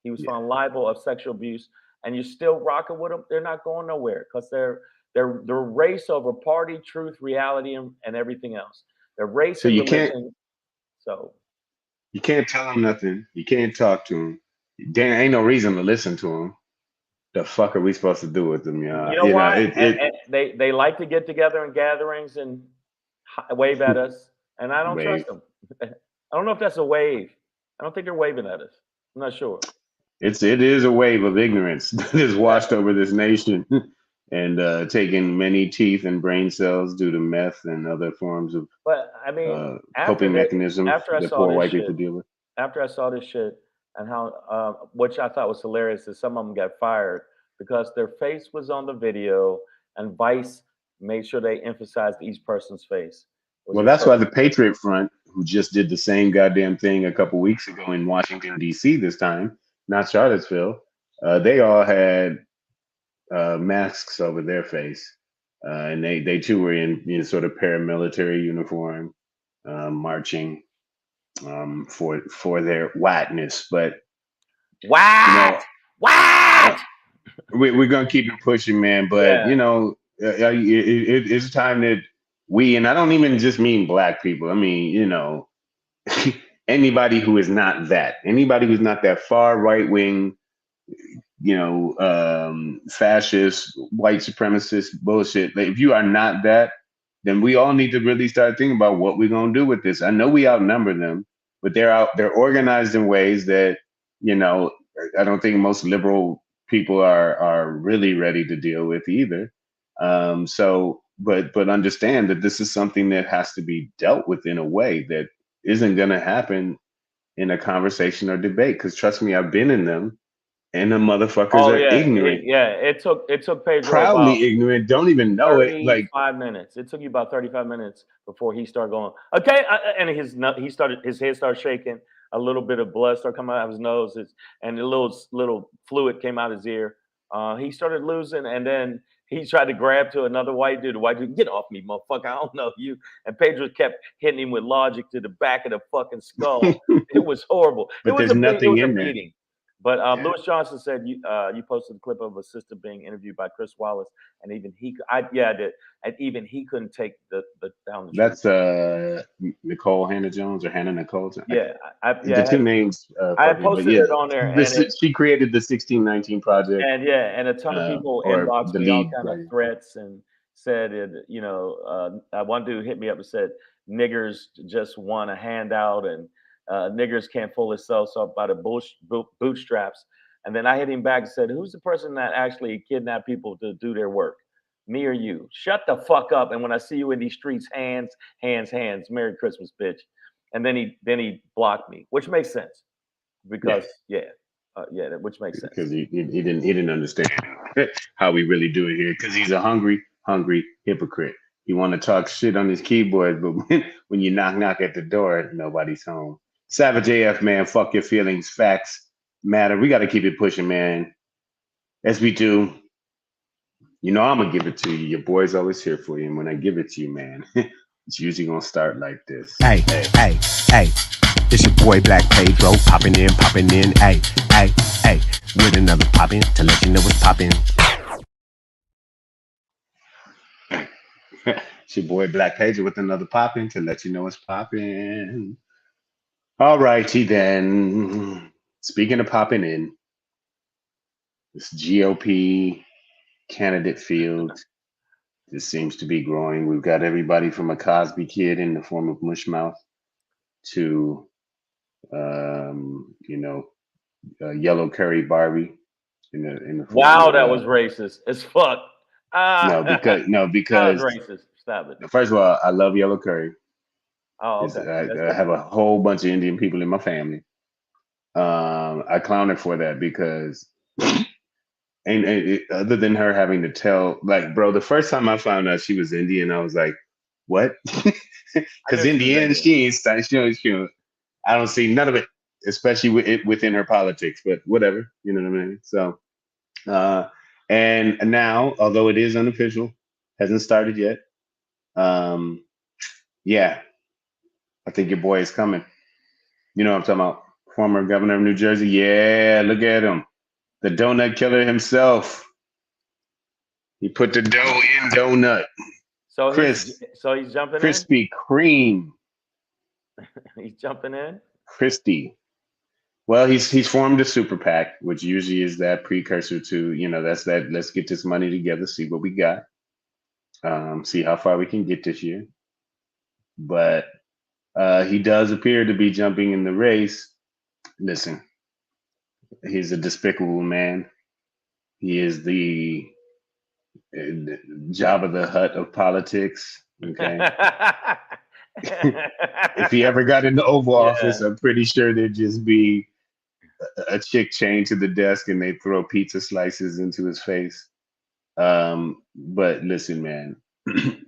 A: He was found liable of sexual abuse, and you're still rocking with them. They're not going nowhere because they're race over party, truth, reality, and everything else. They're race
B: So
A: and
B: you
A: religion.
B: you can't tell them nothing. You can't talk to them. There ain't no reason to listen to them. The fuck are we supposed to do with them, y'all?
A: You know why? And they like to get together in gatherings and wave at us, and I don't trust them. I don't know if that's a wave. I don't think they're waving at us. I'm not sure.
B: It is a wave of ignorance that has washed over this nation and taken many teeth and brain cells due to meth and other forms of
A: But I mean,
B: coping mechanisms that poor white people deal with.
A: After I saw this shit and how, which I thought was hilarious, is some of them got fired because their face was on the video, and Vice made sure they emphasized each person's face.
B: Well, that's why the Patriot Front, who just did the same goddamn thing a couple weeks ago in Washington, D.C. this time, not Charlottesville, they all had masks over their face. And they too were in sort of paramilitary uniform, marching for their whiteness. But we're gonna keep it pushing, man. But it's time that we, and I don't even just mean black people. I mean, anybody who is not that, anybody who's not that far right wing, fascist, white supremacist bullshit. Like, if you are not that, then we all need to really start thinking about what we're gonna do with this. I know we outnumber them, but they're organized in ways that, I don't think most liberal people are really ready to deal with either. But understand that this is something that has to be dealt with in a way that isn't gonna happen in a conversation or debate. Because trust me, I've been in them. And the motherfuckers are ignorant.
A: It took Pedro
B: proudly ignorant, don't even know it. Like
A: 5 minutes. It took you about 35 minutes before he started going, okay, and his head started shaking. A little bit of blood started coming out of his nose, and a little fluid came out his ear. He started losing, and then he tried to grab to another white dude. The white dude, get off me, motherfucker! I don't know you. And Pedro kept hitting him with logic to the back of the fucking skull. It was horrible.
B: But there's nothing in there.
A: But Lewis Johnson said you posted a clip of a sister being interviewed by Chris Wallace, and even he, I did, and even he couldn't take the down the street.
B: That's Nicole Hannah Jones or Hannah Nicole Jones.
A: The
B: two names.
A: I posted it on there. And
B: she created the 1619 project,
A: and a ton of people inboxed me all kind of threats and said, one dude hit me up and said niggers just want a handout and. Niggers can't pull themselves up by the bootstraps. And then I hit him back and said, who's the person that actually kidnapped people to do their work? Me or you? Shut the fuck up. And when I see you in these streets, hands. Merry Christmas, bitch. And then he blocked me, which makes sense. Because which makes sense.
B: Because he didn't understand how we really do it here. Because he's a hungry hypocrite. He want to talk shit on his keyboard, but when you knock at the door, nobody's home. Savage AF, man, fuck your feelings. Facts matter. We got to keep it pushing, man. As we do. I'm going to give it to you. Your boy's always here for you. And when I give it to you, man, it's usually going to start like this.
F: Hey. It's your boy Black Pedro, popping in. Hey. With another poppin' to let you know what's poppin'.
B: It's your boy Black Pedro with another poppin' to let you know what's poppin'. All righty then. Speaking of popping in, this GOP candidate field, this seems to be growing. We've got everybody from a Cosby kid in the form of Mushmouth to, Yellow Curry Barbie in the form
A: wow,
B: of,
A: that was racist as fuck.
B: No, because
A: racist. Stop it.
B: First of all, I love Yellow Curry.
A: Oh, okay.
B: I have a whole bunch of Indian people in my family. I clown her for that because, other than her having to tell, like, bro, the first time I found out she was Indian, I was like, what? Because in the end, she ain't. I don't see none of it, especially within her politics. But whatever, you know what I mean. So, and now, although it is unofficial, hasn't started yet. Yeah, I think your boy is coming. You know what I'm talking about? Former governor of New Jersey. Yeah, look at him. The donut killer himself. He put the dough in donut.
A: So
B: Chris.
A: he's jumping
B: Krispy Kreme.
A: He's jumping in.
B: Christie. Well, he's formed a super PAC, which usually is that precursor to, you know, that's that. Let's get this money together, see what we got, see how far we can get this year. But he does appear to be jumping in the race. Listen, he's a despicable man. He is the Jabba the Hutt of politics. Okay. If he ever got in the Oval Office, I'm pretty sure there'd just be a chick chained to the desk and they throw pizza slices into his face. But listen, man,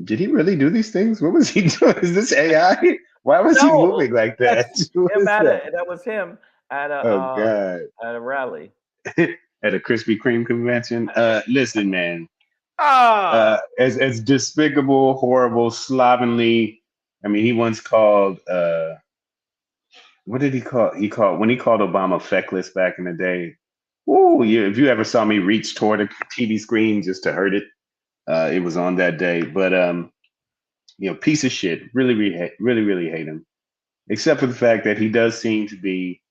B: did he really do these things? What was he doing? Is this AI? Why was he moving like that?
A: That was him at a at a rally.
B: At a Krispy Kreme convention. Listen, man. As despicable, horrible, slovenly. I mean, he once called what did he call? When he called Obama feckless back in the day. Ooh, yeah, if you ever saw me reach toward a TV screen just to hurt it, it was on that day. But you know, piece of shit. Really hate him. Except for the fact that he does seem to be,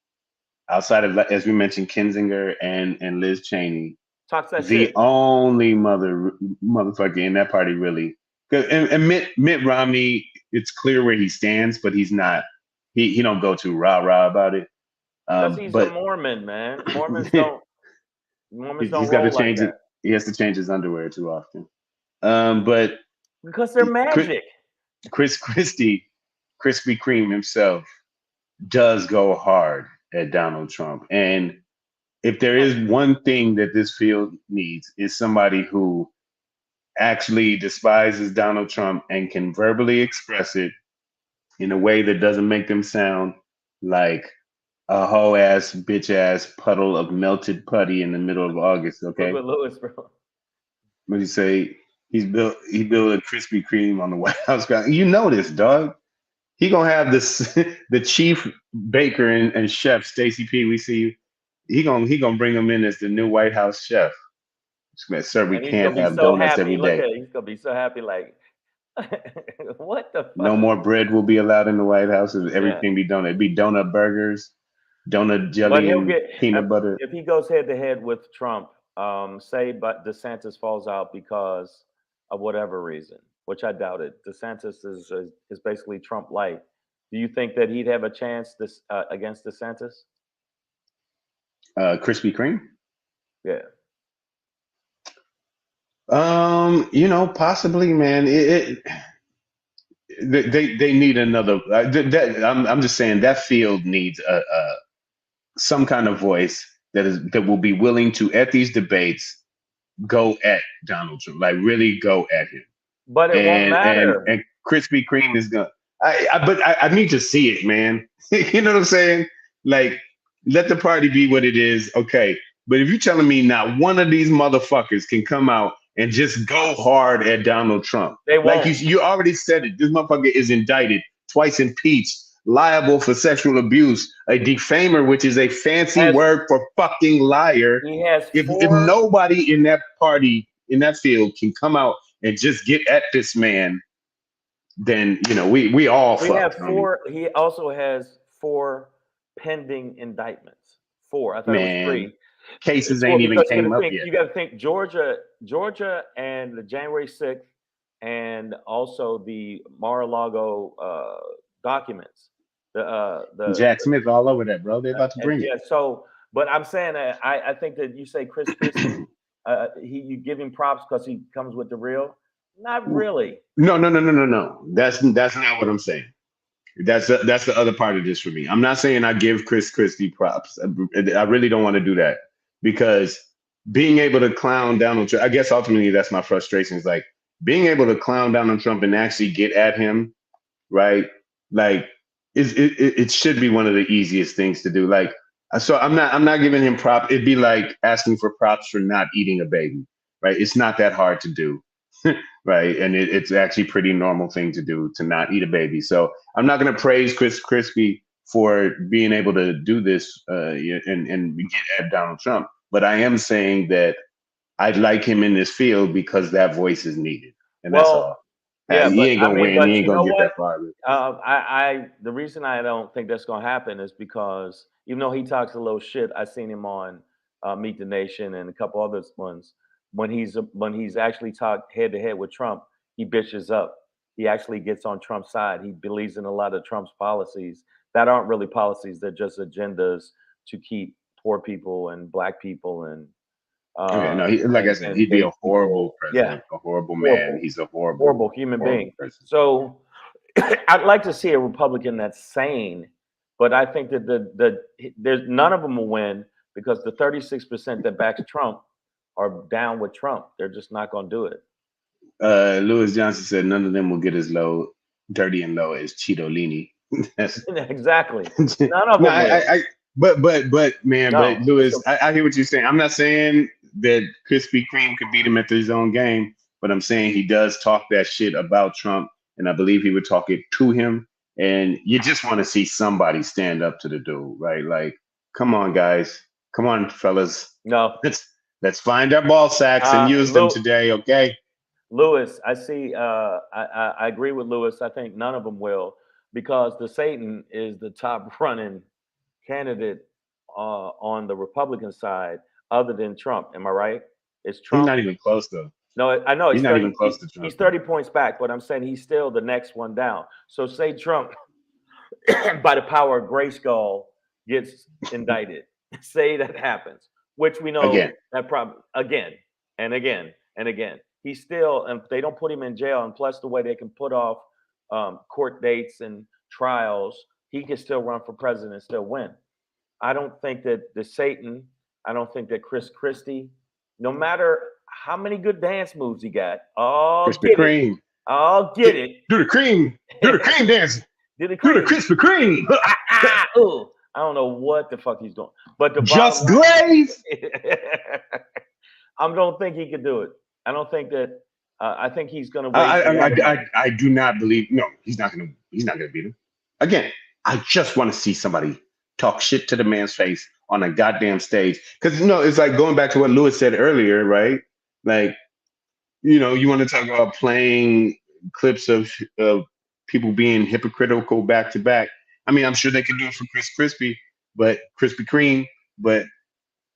B: outside of, as we mentioned, Kinzinger and Liz Cheney, the only motherfucker in that party, really. And Mitt Romney, it's clear where he stands, but he's not. He don't go too rah-rah about it.
A: Because he's a Mormon, man. Mormons don't.
B: He's got to change it. He has to change his underwear too often. But
A: because they're magic.
B: Krispy Kreme himself does go hard at Donald Trump, and if there is one thing that this field needs, is somebody who actually despises Donald Trump and can verbally express it in a way that doesn't make them sound like a hoe ass, bitch ass puddle of melted putty in the middle of August. Okay.
A: Look at Lewis, bro.
B: What do you say? He built a Krispy Kreme on the White House ground. You know this, dog. He gonna have this the chief baker and chef, Stacey P. We see he gonna bring him in as the new White House chef. Sir, we can't have donuts every day.
A: He's gonna be so happy, like what the fuck?
B: No more bread will be allowed in the White House. Everything be donut. It'd be donut burgers, donut jelly, and peanut butter.
A: If he goes head to head with Trump, say but DeSantis falls out because of whatever reason, which I doubt it. DeSantis is basically Trump light. Do you think that he'd have a chance against DeSantis?
B: Krispy Kreme?
A: Yeah.
B: You know, possibly, man. They need another. I'm just saying that field needs some kind of voice that will be willing to, at these debates, go at Donald Trump, like really go at him.
A: But it won't matter.
B: And Krispy Kreme is gonna. But I need to see it, man. You know what I'm saying? Like, let the party be what it is, okay. But if you're telling me not one of these motherfuckers can come out and just go hard at Donald Trump,
A: they won't.
B: Like you already said it. This motherfucker is indicted, twice impeached, liable for sexual abuse, a defamer, which is a fancy word for fucking liar.
A: He has
B: if nobody in that party, in that field, can come out and just get at this man, then you know we all
A: have four. He also has 4 pending indictments. 4. I thought it was 3.
B: Cases ain't even came up yet.
A: You got to think Georgia, and the January 6th, and also the Mar-a-Lago documents. The
B: Jack Smith all over that, bro. They're about to bring it.
A: Yeah. So, but I'm saying that I think that you say Chris Christie, you give him props because he comes with the real. Not really.
B: No. That's not what I'm saying. That's the other part of this for me. I'm not saying I give Chris Christie props. I really don't want to do that, because being able to clown Donald Trump, I guess ultimately that's my frustration, is like being able to clown Donald Trump and actually get at him, right? Like, it should be one of the easiest things to do. Like, so I'm not giving him prop. It'd be like asking for props for not eating a baby, right? It's not that hard to do, right? And it's actually pretty normal thing to do to not eat a baby. So I'm not going to praise Chris Christie for being able to do this and get at Donald Trump, but I am saying that I'd like him in this field because that voice is needed, and that's all.
A: Yeah,
B: he ain't gonna win. He ain't gonna get that far.
A: The reason I don't think that's gonna happen is because even though he talks a little shit, I seen him on Meet the Nation and a couple other ones. When he's actually talked head to head with Trump, he bitches up. He actually gets on Trump's side. He believes in a lot of Trump's policies that aren't really policies; they're just agendas to keep poor people and black people and.
B: Like I said, he'd be a horrible president, a horrible man. He's a horrible
A: human being. Person. So I'd like to see a Republican that's sane, but I think that there's none of them will win because the 36% that backs Trump are down with Trump. They're just not going to do it.
B: Lewis Johnson said none of them will get as dirty and low as Cheetolini.
A: Exactly. None of them.
B: But Lewis, I hear what you're saying. I'm not saying that Krispy Kreme could beat him at his own game, but I'm saying he does talk that shit about Trump, and I believe he would talk it to him. And you just want to see somebody stand up to the dude, right? Like, come on, guys, come on, fellas.
A: No,
B: let's find our ball sacks and use them today, okay?
A: Lewis, I see. I agree with Lewis. I think none of them will because the Satan is the top running candidate on the Republican side other than Trump. Am I right? Is Trump?
B: He's not even close though.
A: No, I know
B: he's not even close to Trump.
A: He's 30 points back, but I'm saying he's still the next one down. So say Trump, by the power of Grayskull, gets indicted. Say that happens, which we know that problem again and again and again. He's still, and they don't put him in jail, and plus the way they can put off court dates and trials, he can still run for president and still win. I don't think that the Satan, I don't think that Chris Christie, no matter how many good dance moves he got,
B: Krispy Kreme.
A: I'll get it.
B: Do the cream dance.
A: Do the
B: Krispy Kreme.
A: I don't know what the fuck he's doing. But the
B: just glaze.
A: I don't think he could do it. I don't think that. I think he's going to.
B: I do not believe. No, he's not going to. He's not going to beat him. Again, I just want to see somebody talk shit to the man's face on a goddamn stage. Because, it's like going back to what Lewis said earlier, right? Like, you want to talk about playing clips of people being hypocritical back to back. I mean, I'm sure they could do it for Krispy Kreme, but,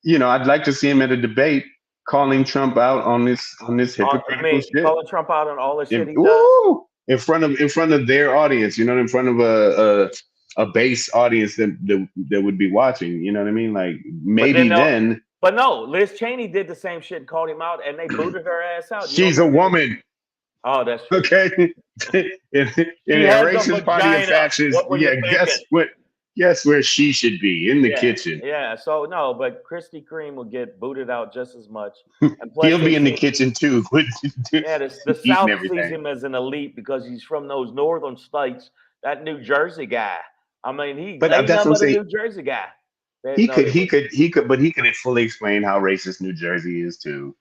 B: I'd like to see him at a debate calling Trump out on this hypocritical shit.
A: Calling Trump out on all the shit he does.
B: In front of their audience, in front of a base audience that would be watching, you know what I mean? Like maybe then.
A: But no, Liz Cheney did the same shit and called him out, and they booted her ass out.
B: She's a woman.
A: Oh, that's true.
B: Okay. in a racist party of fascists, guess where she should be, in the kitchen.
A: Yeah, so no, but Krispy Kreme will get booted out just as much.
B: And he'll be in the kitchen too.
A: The South sees him as an elite because he's from those northern states. That New Jersey guy. I mean, that's what I'm saying. New Jersey guy.
B: He could fully explain how racist New Jersey is too.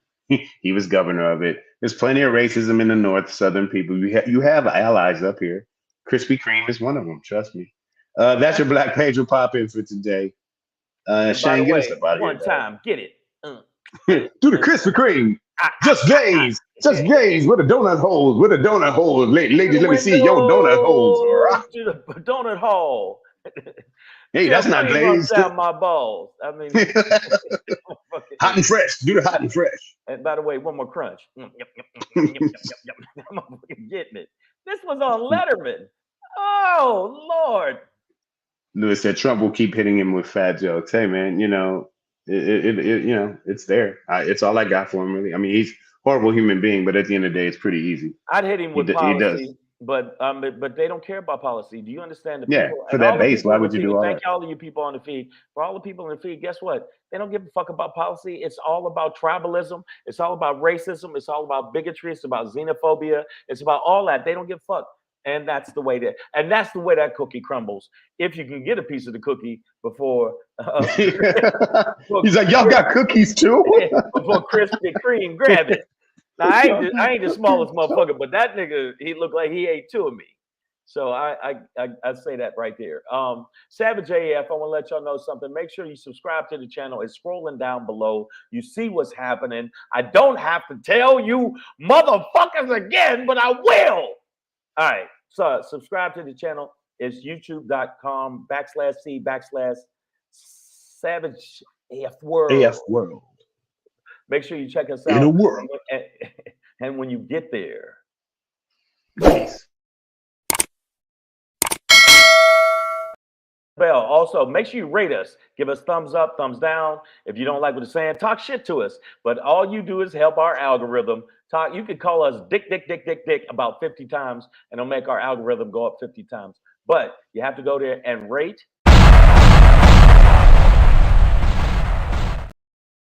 B: He was governor of it. There's plenty of racism in the North, Southern people. You have allies up here. Krispy Kreme is one of them. Trust me. That's your Black Pedro pop-in for today. Shane, get us up out of here.
A: One time, get it.
B: Do the Krispy Kreme. Just gaze. Just gaze with a donut hole. Ladies, let me see your donut holes.
A: To the donut hole.
B: Hey, that's not glazed.
A: Down my balls. I mean,
B: hot and fresh. Do the hot and fresh.
A: And by the way, one more crunch. I'm getting it. This was on Letterman. Oh Lord.
B: Lewis said Trump will keep hitting him with fat jokes. Hey man, it's there. It's all I got for him really. I mean, he's a horrible human being, but at the end of the day, it's pretty easy.
A: I'd hit him with policy. But they don't care about policy. Do you understand? The
B: Yeah,
A: people
B: for
A: and
B: that
A: all the
B: base,
A: people
B: why
A: on the
B: would you
A: feed,
B: do all
A: thank
B: that?
A: all of you people on the feed. For all the people on the feed, guess what? They don't give a fuck about policy. It's all about tribalism. It's all about racism. It's all about bigotry. It's about xenophobia. It's about all that. They don't give a fuck. And that's the way that cookie crumbles. If you can get a piece of the cookie before
B: He's like, y'all got cookies too?
A: before Krispy Kreme grab it. Now I ain't the smallest motherfucker, but that nigga, he looked like he ate two of me. So I say that right there. Savage AF, I want to let y'all know something. Make sure you subscribe to the channel. It's scrolling down below. You see what's happening. I don't have to tell you motherfuckers again, but I will. All right. So subscribe to the channel. It's youtube.com/c/Savage AF World.
B: AF World.
A: Make sure you check us out.
B: In a world.
A: And when you get there,
B: Peace.
A: bell. Also, make sure you rate us. Give us thumbs up, thumbs down. If you don't like what we're saying, talk shit to us. But all you do is help our algorithm. You could call us dick about 50 times, and it'll make our algorithm go up 50 times. But you have to go there and rate,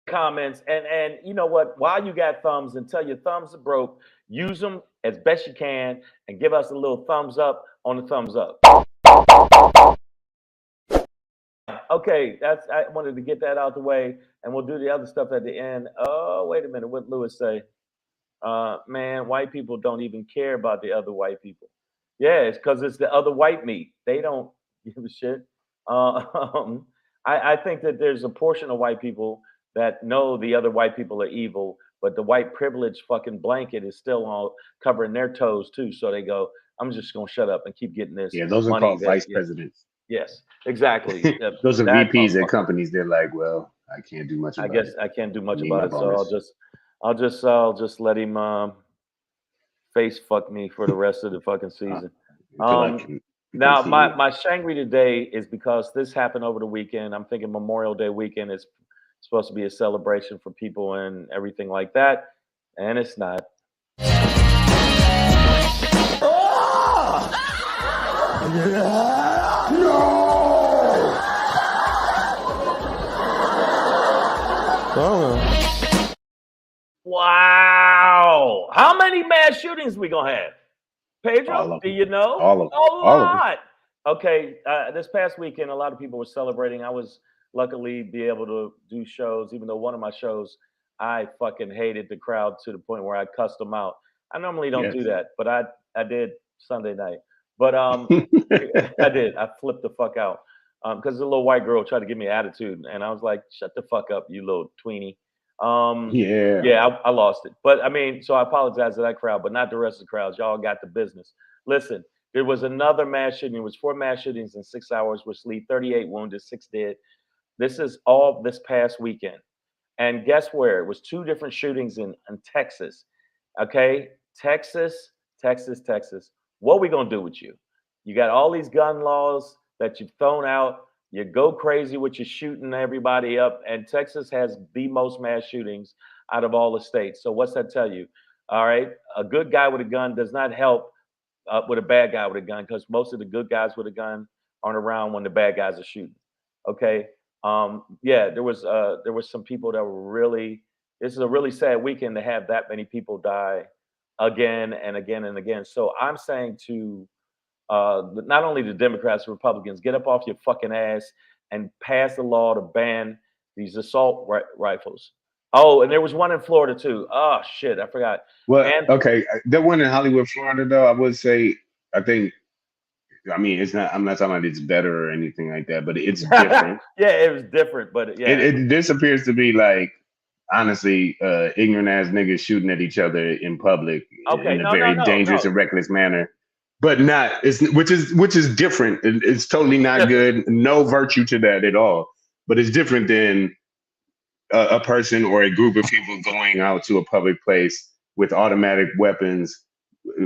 A: comments, and you know what? While you got thumbs, until your thumbs are broke, use them as best you can, and give us a little thumbs up on the thumbs up. Okay, I wanted to get that out the way, and we'll do the other stuff at the end. Oh, wait a minute. What Lewis say? Man, white people don't even care about the other white people. Yeah, it's because it's the other white meat. They don't give a shit. I think that there's a portion of white people that know the other white people are evil, but the white privilege fucking blanket is still all covering their toes too. So they go, I'm just gonna shut up and keep getting this.
B: Yeah, those are called vice presidents.
A: Yes, exactly.
B: Those are VPs at companies. They're like, well, I can't do much about it.
A: I guess I can't do much about it, so I'll just let him face fuck me for the rest of the fucking season. Now my Shangry today is because this happened over the weekend. I'm thinking Memorial Day weekend is supposed to be a celebration for people and everything like that, and it's not. Wow. How many mass shootings we gonna have? Pedro, do you know?
B: All of them.
A: A lot. Okay, this past weekend, a lot of people were celebrating. I was luckily be able to do shows, even though one of my shows, I fucking hated the crowd to the point where I cussed them out. I normally don't do that, but I did Sunday night. But I did. I flipped the fuck out because the little white girl tried to give me attitude, and I was like, "Shut the fuck up, you little tweenie." I lost it. But I mean, so I apologize to that crowd, but not the rest of the crowds. Y'all got the business. Listen, there was another mass shooting. It was 4 mass shootings in 6 hours, which lead 38 wounded, 6 dead. This is all this past weekend. And guess where? It was 2 different shootings in Texas. Okay, Texas. What we gonna do with you? You got all these gun laws that you've thrown out. You go crazy with your shooting everybody up, and Texas has the most mass shootings out of all the states. So what's that tell you? All right, a good guy with a gun does not help with a bad guy with a gun, because most of the good guys with a gun aren't around when the bad guys are shooting. Okay, there was some people that were really. This is a really sad weekend to have that many people die again and again and again. So I'm saying to not only the Democrats and Republicans, get up off your fucking ass and pass the law to ban these assault rifles. Oh, and there was one in Florida too. Oh shit, I forgot.
B: Well, okay, the one in Hollywood, Florida, though, I would say, I mean, it's not. I'm not talking about it's better or anything like that, but it's different.
A: Yeah, it was different, but yeah,
B: this appears to be like, honestly, ignorant ass niggas shooting at each other in public in a very dangerous and reckless manner. But not, which is different. It's totally not good. No virtue to that at all. But it's different than a person or a group of people going out to a public place with automatic weapons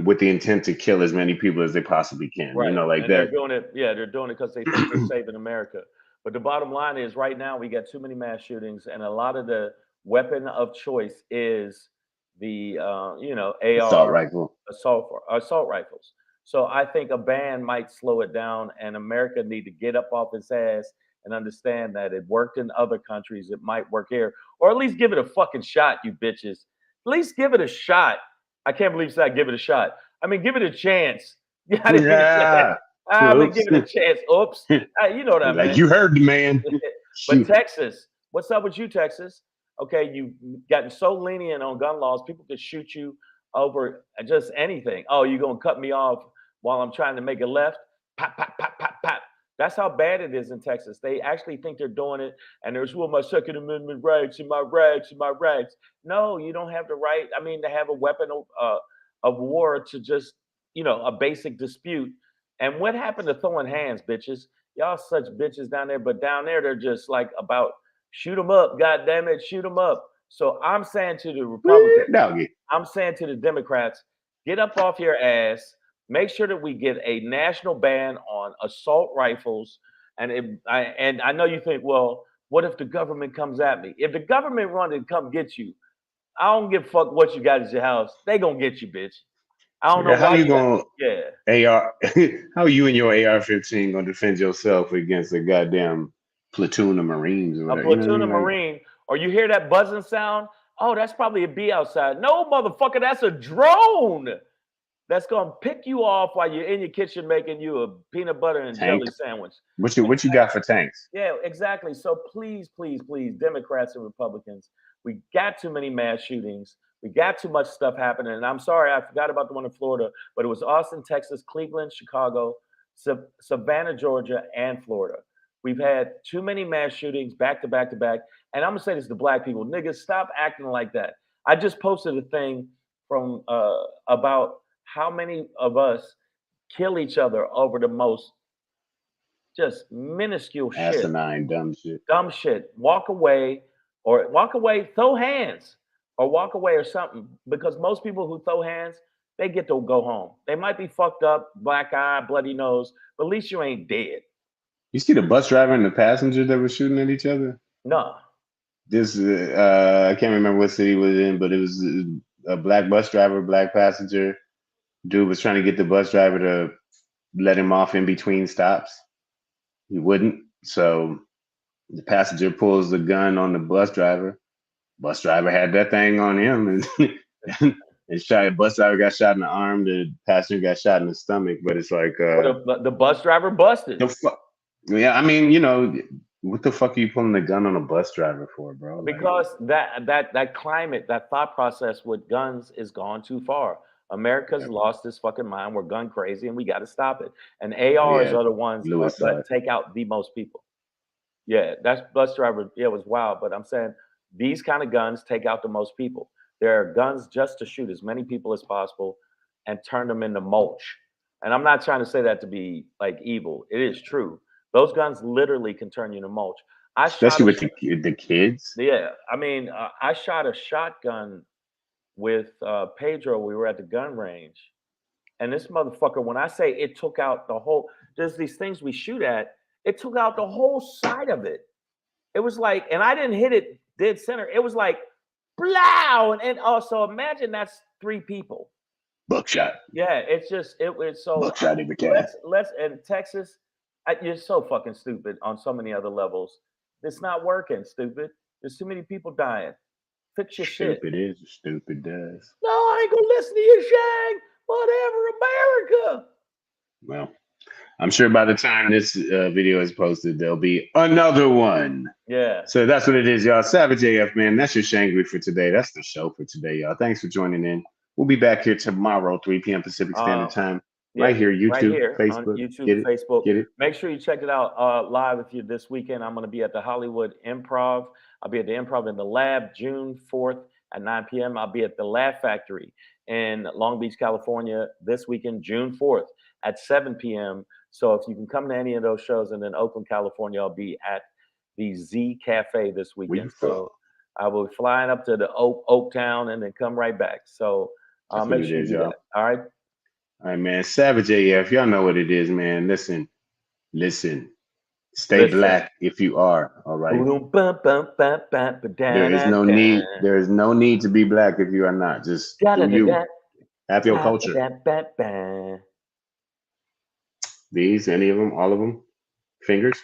B: with the intent to kill as many people as they possibly can.
A: Right.
B: You know, like
A: and
B: that.
A: They're doing it. Yeah, they're doing it because they think they're saving America. But the bottom line is, right now we got too many mass shootings, and a lot of the weapon of choice is the AR
B: assault rifles.
A: So I think a ban might slow it down, and America need to get up off its ass and understand that it worked in other countries. It might work here, or at least give it a fucking shot, you bitches. At least give it a shot. I can't believe I give it a shot. I mean, give it a chance. Yeah, I didn't mean to say that. I mean, give it a chance. Oops. You know what I mean.
B: Like, you heard the man.
A: But Texas, what's up with you, Texas? Okay, you've gotten so lenient on gun laws, people could shoot you over just anything. Oh, you're gonna cut me off while I'm trying to make a left? Pop, pop, pop, pop, pop. That's how bad it is in Texas. They actually think they're doing it, and there's my Second Amendment rights and my rights and my rights. No, you don't have the right. I mean, to have a weapon of war to just, a basic dispute. And what happened to throwing hands, bitches? Y'all such bitches down there, but down there they're just like about shoot them up, god damn it, shoot them up. So I'm saying to the Republicans, I'm saying to the Democrats, get up off your ass. Make sure that we get a national ban on assault rifles. And I know you think, well, what if the government comes at me? If the government run and come get you, I don't give a fuck what you got at your house. They gonna get you, bitch. I don't know
B: how
A: why
B: you gonna
A: AR.
B: How you and your AR-15 gonna defend yourself against a goddamn platoon of Marines or whatever?
A: A platoon of Marine, or you hear that buzzing sound? Oh, that's probably a bee outside. No, motherfucker, that's a drone. That's gonna pick you off while you're in your kitchen making you a peanut butter and jelly sandwich.
B: What you got for tanks?
A: Yeah, exactly. So please, please, please, Democrats and Republicans, we got too many mass shootings. We got too much stuff happening. And I'm sorry, I forgot about the one in Florida, but it was Austin, Texas, Cleveland, Chicago, Savannah, Georgia, and Florida. We've had too many mass shootings back to back to back. And I'm gonna say this to black people, niggas, stop acting like that. I just posted a thing from about how many of us kill each other over the most just minuscule
B: asinine,
A: shit. Dumb shit. Walk away, throw hands, or walk away or something. Because most people who throw hands, they get to go home. They might be fucked up, black eye, bloody nose, but at least you ain't dead.
B: You see the bus driver and the passenger that were shooting at each other?
A: No.
B: This I can't remember what city it was in, but it was a black bus driver, black passenger. Dude was trying to get the bus driver to let him off in between stops. He wouldn't. So the passenger pulls the gun on the bus driver. Bus driver had that thing on him, and shot. Bus driver got shot in the arm. The passenger got shot in the stomach. But it's like
A: the bus driver busted.
B: Yeah, I mean, what the fuck are you pulling the gun on a bus driver for, bro?
A: Because that climate, that thought process with guns is gone too far. America's lost its fucking mind. We're gun crazy, and we got to stop it. And ARs are the ones that take out the most people. Yeah, that bus driver, it was wild. But I'm saying these kind of guns take out the most people. There are guns just to shoot as many people as possible and turn them into mulch. And I'm not trying to say that to be like evil. It is true. Those guns literally can turn you into mulch.
B: Especially with the kids.
A: Yeah, I mean, I shot a shotgun with PEDRO. We were at the gun range, and this motherfucker, when I say it took out the whole, there's these things we shoot at, it took out the whole side of it. It was like, and I didn't hit it dead center. It was like, blow, and also imagine that's 3 people.
B: Buckshot.
A: Yeah, it's just it's so.
B: Buckshot in the can.
A: Let's in Texas, you're so fucking stupid on so many other levels. It's not working, stupid. There's too many people dying. Fix your shit.
B: Stupid is, stupid does.
A: No, I ain't gonna listen to you, Shang. Whatever, America.
B: Well, I'm sure by the time this video is posted, there'll be another one.
A: Yeah.
B: So that's what it is, y'all. Savage AF, man. That's your Shangry for today. That's the show for today, y'all. Thanks for joining in. We'll be back here tomorrow, 3 p.m. Pacific Standard Time. Right here, YouTube,
A: right here,
B: Facebook.
A: On YouTube, Facebook.
B: Get it?
A: Make sure you check it out live with you this weekend. I'm going to be at the Hollywood Improv. I'll be at the Improv in the Lab June 4th at 9 p.m. I'll be at the Laugh Factory in Long Beach, California this weekend, June 4th at 7 p.m. So if you can come to any of those shows, and then Oakland, California, I'll be at the Z Cafe this weekend. So I will be flying up to the Oak Town and then come right back. So make sure you do that. All right.
B: All right, man. Savage AF, y'all know what it is, man. Listen. Stay black if you are. All right. There is no need. There is no need to be black if you are not. Just do you. Have your culture. These, any of them, all of them, fingers,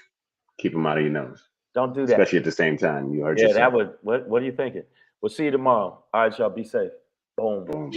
B: keep them out of your nose.
A: Don't do that.
B: Especially at the same time. You hurt
A: Yeah,
B: yourself.
A: that was, what are you thinking? We'll see you tomorrow. All right, y'all, be safe. Boom.
B: Boom.